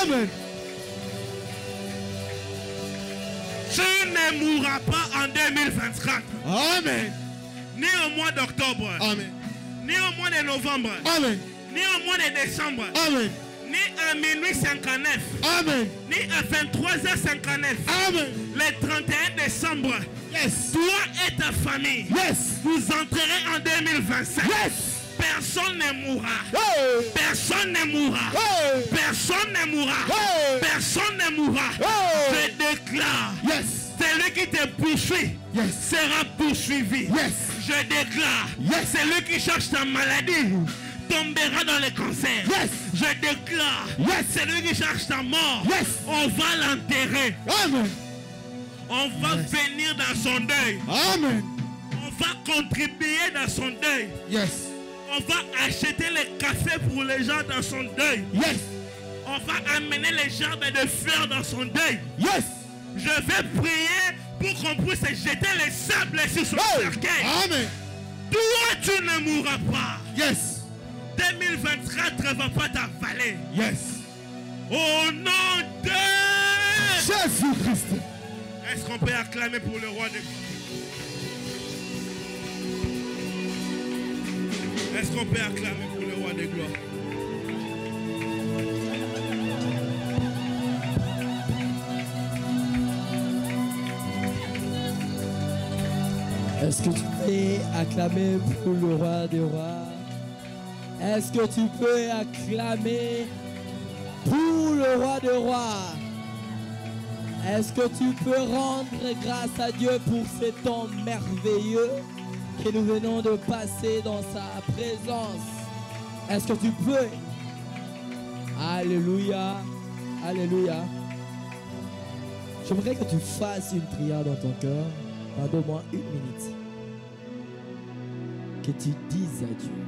Amen. Tu ne mourras pas en 2024. Amen. Ni au mois d'octobre. Amen. Ni au mois de novembre. Amen. Ni au mois de décembre. Amen. Ni à minuit 59. Amen. Ni à 23h59. Amen. Le 31 décembre. Yes. Toi et ta famille. Yes. Vous entrerez en 2025. Yes. Personne ne mourra. Hey. Personne ne mourra. Hey. Personne ne mourra. Hey. Personne ne mourra. Hey. Je déclare. Yes. Celui qui te poursuit, yes, sera poursuivi. Yes. Je déclare. Yes. Celui qui cherche ta maladie tombera dans le cancer. Yes. Je déclare. Yes. Celui qui cherche ta mort, yes, on va l'enterrer. Amen. On va yes, venir dans son deuil. Amen. On va contribuer dans son deuil. Yes. On va acheter les cafés pour les gens dans son deuil. Yes. On va amener les gerbes de fleurs dans son deuil. Yes. Je vais prier pour qu'on puisse jeter les sables sur son cercueil. Amen. Toi, tu ne mourras pas. Yes. 2024 ne va pas t'avaler. Yes. Au nom de Jésus-Christ. Est-ce qu'on peut acclamer pour le roi des gloires? Est-ce qu'on peut acclamer pour le roi des gloires? Est-ce que tu peux acclamer pour le roi des rois? Est-ce que tu peux acclamer pour le roi des rois? Est-ce que tu peux rendre grâce à Dieu pour ce temps merveilleux que nous venons de passer dans sa présence? Est-ce que tu peux? Alléluia. Alléluia. J'aimerais que tu fasses une prière dans ton cœur pendant au moins 1 minute. Que tu dises à Dieu: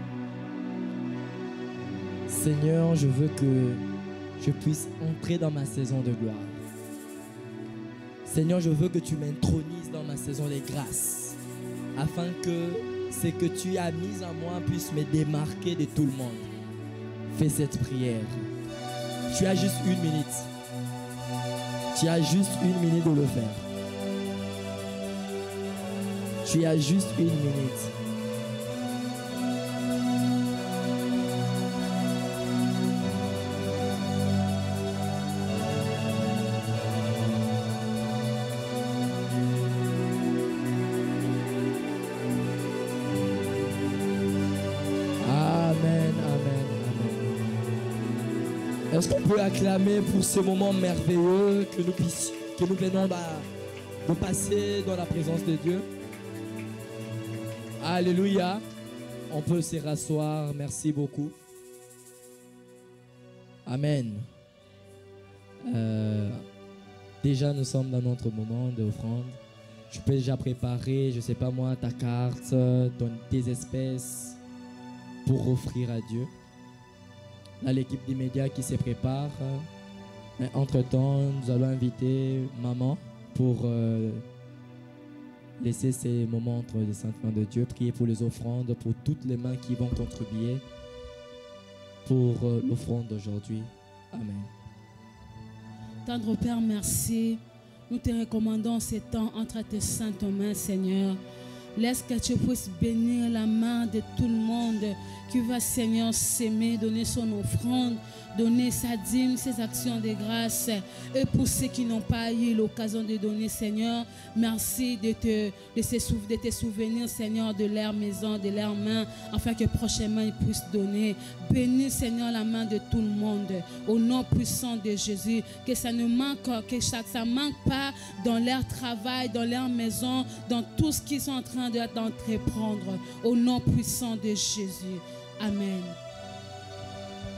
Seigneur, je veux que je puisse entrer dans ma saison de gloire. Seigneur, je veux que tu m'intronises dans ma saison de grâce, afin que ce que tu as mis en moi puisse me démarquer de tout le monde. Fais cette prière. Tu as juste 1 minute. Tu as juste 1 minute de le faire. Tu as juste 1 minute. Est-ce qu'on peut acclamer pour ce moment merveilleux que nous venons de passer dans la présence de Dieu? Alléluia. On peut se rasseoir. Merci beaucoup. Amen. Déjà, nous sommes dans notre moment d'offrande. Tu peux déjà préparer, je ne sais pas moi, ta carte, tes espèces pour offrir à Dieu. Là, l'équipe des médias qui se prépare. Mais entre-temps, nous allons inviter maman pour laisser ces moments entre les saintes mains de Dieu, prier pour les offrandes, pour toutes les mains qui vont contribuer pour l'offrande d'aujourd'hui. Amen. Tendre Père, merci. Nous te recommandons ces temps entre tes saintes mains, Seigneur. Laisse que tu puisses bénir la main de tout le monde qui va, Seigneur, s'aimer, donner son offrande, donner sa dîme, ses actions de grâce. Et pour ceux qui n'ont pas eu l'occasion de donner, Seigneur, merci de te souvenir, Seigneur, de leur maison, de leurs mains, afin que prochainement ils puissent donner. Bénis, Seigneur, la main de tout le monde, au nom puissant de Jésus, que ça ne manque, ça manque pas dans leur travail, dans leur maison, dans tout ce qu'ils sont en train d'entreprendre, au nom puissant de Jésus. Amen.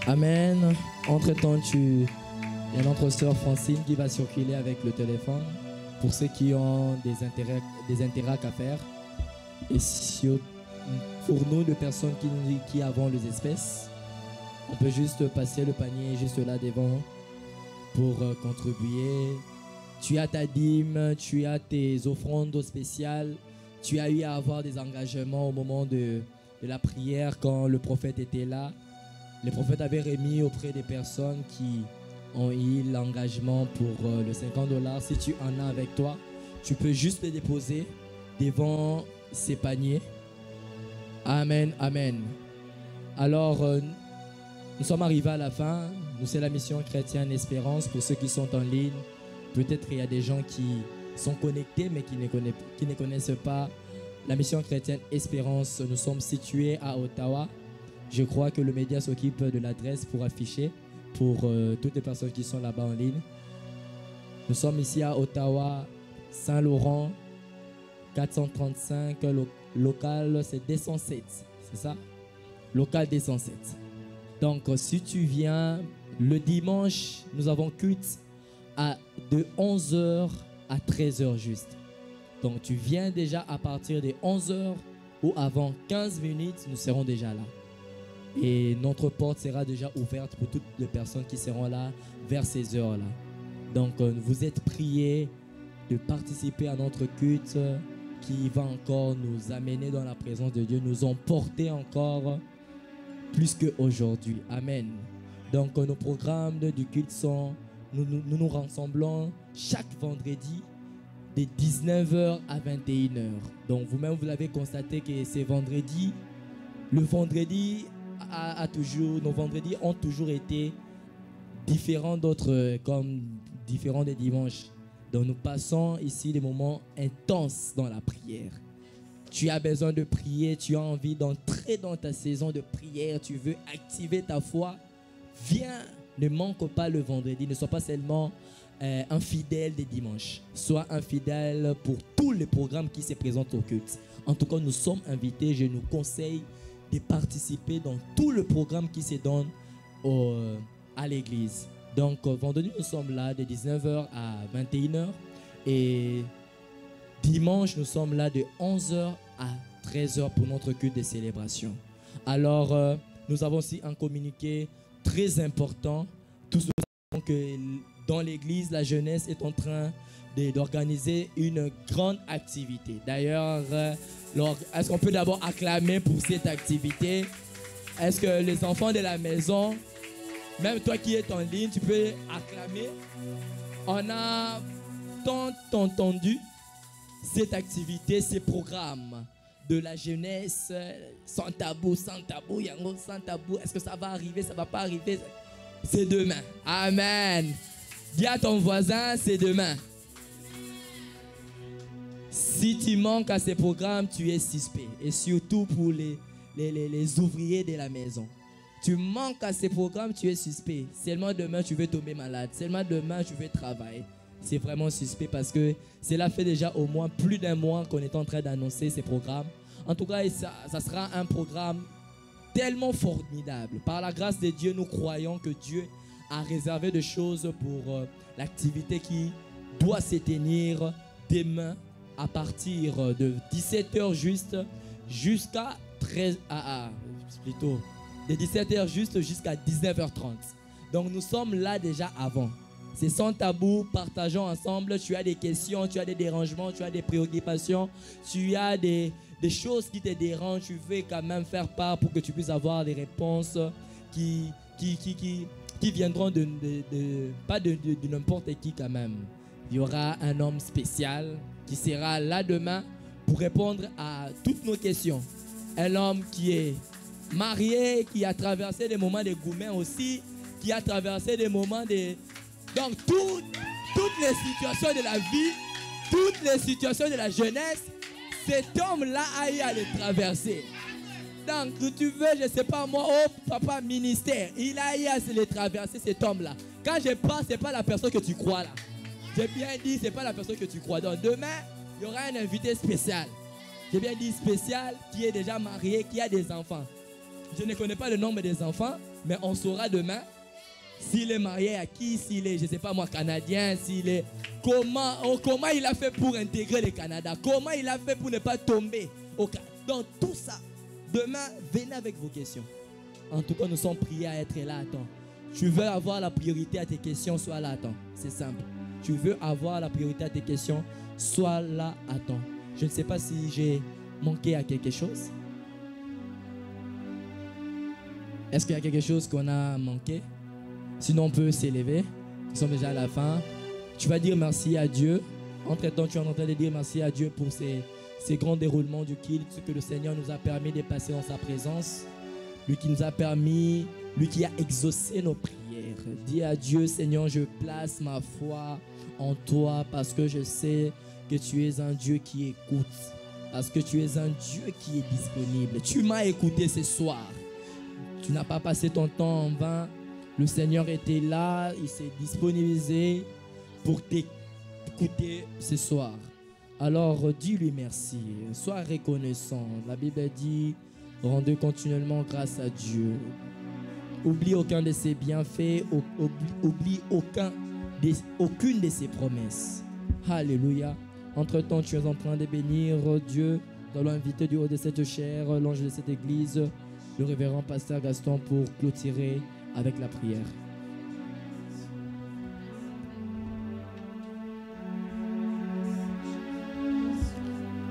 Amen. Entre-temps, il y a notre sœur Francine qui va circuler avec le téléphone pour ceux qui ont des intérêts à faire. Et pour nous, les personnes qui avons les espèces, on peut juste passer le panier juste là devant pour contribuer. Tu as ta dîme, tu as tes offrandes spéciales. Tu as eu à avoir des engagements au moment de la prière quand le prophète était là. Le prophète avait remis auprès des personnes qui ont eu l'engagement pour le $50. Si tu en as avec toi, tu peux juste les déposer devant ces paniers. Amen, amen. Alors, nous sommes arrivés à la fin. Nous, c'est la mission chrétienne Espérance. Pour ceux qui sont en ligne, peut-être il y a des gens qui sont connectés mais qui ne connaissent pas la mission chrétienne Espérance. Nous sommes situés à Ottawa. Je crois que le média s'occupe de l'adresse pour afficher pour toutes les personnes qui sont là-bas en ligne. Nous sommes ici à Ottawa, Saint-Laurent, 435, local c'est 207, c'est ça? Local 207. Donc si tu viens le dimanche, nous avons culte de 11h à 13h juste. Donc tu viens déjà à partir de 11h ou avant 15 minutes, nous serons déjà là. Et notre porte sera déjà ouverte pour toutes les personnes qui seront là vers ces heures-là. Donc vous êtes priés de participer à notre culte qui va encore nous amener dans la présence de Dieu, nous emporter encore plus qu'aujourd'hui. Amen. Donc nos programmes du culte sont, nous rassemblons chaque vendredi de 19h à 21h. Donc vous-même vous l'avez constaté que c'est vendredi. Le vendredi nos vendredis ont toujours été différents d'autres, comme différents des dimanches. Donc nous passons ici des moments intenses dans la prière. Tu as besoin de prier, tu as envie d'entrer dans ta saison de prière, tu veux activer ta foi. Viens, ne manque pas le vendredi, ne sois pas seulement un fidèle des dimanches. Sois un fidèle pour tous les programmes qui se présentent au culte. En tout cas, nous sommes invités, je nous conseille de participer dans tout le programme qui se donne à l'église. Donc, vendredi, nous sommes là de 19h à 21h. Et dimanche, nous sommes là de 11h à 13h pour notre culte de célébration. Alors, nous avons aussi un communiqué très important. Tous nous savons que dans l'église, la jeunesse est en train d'organiser une grande activité. D'ailleurs, est-ce qu'on peut d'abord acclamer pour cette activité? Est-ce que les enfants de la maison, même toi qui es en ligne, tu peux acclamer? On a tant entendu cette activité, ces programmes de la jeunesse, sans tabou, yango, sans tabou. Est-ce que ça va arriver, ça ne va pas arriver? C'est demain. Amen. Dis à ton voisin, c'est demain. Si tu manques à ces programmes, tu es suspect. Et surtout pour les ouvriers de la maison. Tu manques à ces programmes, tu es suspect. Seulement demain, tu veux tomber malade. Seulement demain, tu veux travailler. C'est vraiment suspect parce que cela fait déjà au moins plus d'un mois qu'on est en train d'annoncer ces programmes. En tout cas, ça sera un programme tellement formidable. Par la grâce de Dieu, nous croyons que Dieu a réservé des choses pour l'activité qui doit se tenir demain à partir de 17h juste jusqu'à 13 plutôt de 17h juste jusqu'à 19h30. Donc nous sommes là déjà avant. C'est sans tabou, partageons ensemble. Tu as des questions, tu as des dérangements, tu as des préoccupations, tu as des choses qui te dérangent, tu veux quand même faire part pour que tu puisses avoir des réponses qui viendront pas de n'importe qui quand même. Il y aura un homme spécial qui sera là demain pour répondre à toutes nos questions. Un homme qui est marié, qui a traversé des moments de gourmet aussi, qui a traversé des moments de... Donc toutes les situations de la vie, toutes les situations de la jeunesse, cet homme-là a eu à les traverser. Donc si tu veux, je ne sais pas moi, oh papa ministère, il a eu à les traverser cet homme-là. Quand je parle, ce n'est pas la personne que tu crois là. J'ai bien dit, ce n'est pas la personne que tu crois. Donc demain, il y aura un invité spécial. J'ai bien dit spécial, qui est déjà marié, qui a des enfants. Je ne connais pas le nombre des enfants, mais on saura demain s'il est marié à qui, s'il est, je ne sais pas moi, canadien, s'il est... Comment il a fait pour intégrer le Canada? Comment il a fait pour ne pas tomber au Canada? Donc tout ça, demain, venez avec vos questions. En tout cas, nous sommes priés à être là à temps. Tu veux avoir la priorité à tes questions, sois là à temps. C'est simple. Tu veux avoir la priorité à tes questions, sois là à temps. Je ne sais pas si j'ai manqué à quelque chose. Est-ce qu'il y a quelque chose qu'on a manqué? Sinon, on peut s'élever. Nous sommes déjà à la fin. Tu vas dire merci à Dieu. Entre-temps, tu es en train de dire merci à Dieu pour ces grands déroulements du culte, ce que le Seigneur nous a permis de passer dans sa présence. Lui qui nous a permis, lui qui a exaucé nos prières. Dis à Dieu, Seigneur, je place ma foi en toi parce que je sais que tu es un Dieu qui écoute. Parce que tu es un Dieu qui est disponible. Tu m'as écouté ce soir. Tu n'as pas passé ton temps en vain. Le Seigneur était là, il s'est disponibilisé pour t'écouter ce soir. Alors dis-lui merci, sois reconnaissant. La Bible dit, rendez continuellement grâce à Dieu. Oublie aucun de ses bienfaits, oublie aucune de ses promesses. Alléluia. Entre-temps, tu es en train de bénir Dieu. Nous allons inviter du haut de cette chaire l'ange de cette église, le révérend pasteur Gaston, pour clôturer avec la prière.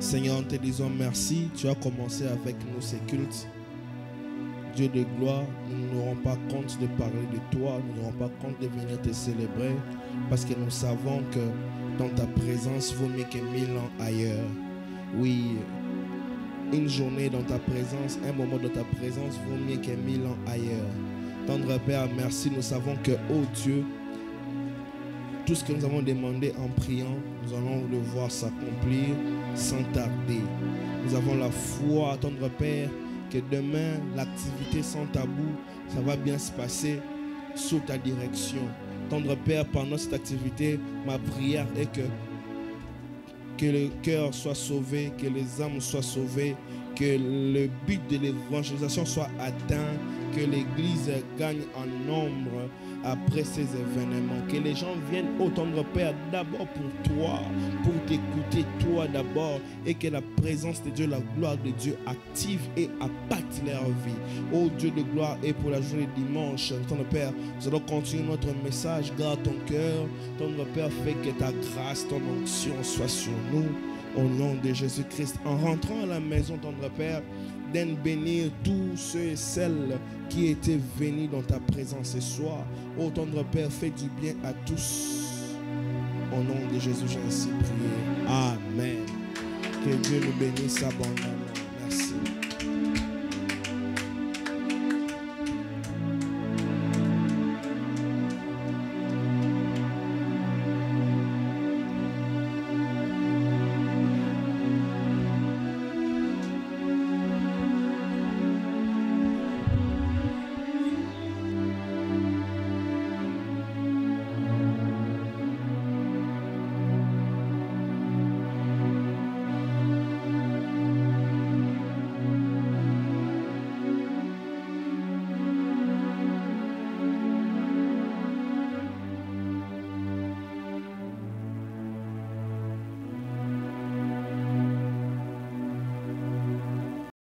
Seigneur, nous te disons merci. Tu as commencé avec nous ces cultes. Dieu de gloire, nous n'aurons pas compte de parler de toi, nous n'aurons pas compte de venir te célébrer, parce que nous savons que dans ta présence vaut mieux que 1000 ans ailleurs. Oui, une journée dans ta présence, un moment dans ta présence vaut mieux que 1000 ans ailleurs. Tendre Père, merci. Nous savons que, oh Dieu, tout ce que nous avons demandé en priant, nous allons le voir s'accomplir sans tarder. Nous avons la foi, tendre Père, que demain, l'activité sans tabou, ça va bien se passer sous ta direction. Tendre Père, pendant cette activité, ma prière est que le cœur soit sauvé, que les âmes soient sauvées, que le but de l'évangélisation soit atteint, que l'Église gagne en nombre après ces événements, que les gens viennent au tendre Père d'abord pour toi, pour t'écouter toi d'abord, et que la présence de Dieu, la gloire de Dieu active et impacte leur vie. Oh Dieu de gloire, et pour la journée dimanche, tendre Père, nous allons continuer notre message. Garde ton cœur, tendre Père, fais que ta grâce, ton onction soit sur nous, au nom de Jésus-Christ. En rentrant à la maison, tendre Père, d'en bénir tous ceux et celles qui étaient venus dans ta présence ce soir. Ô tendre Père, fais du bien à tous. Au nom de Jésus, j'ai ainsi prié. Amen. Que Dieu nous bénisse abondamment.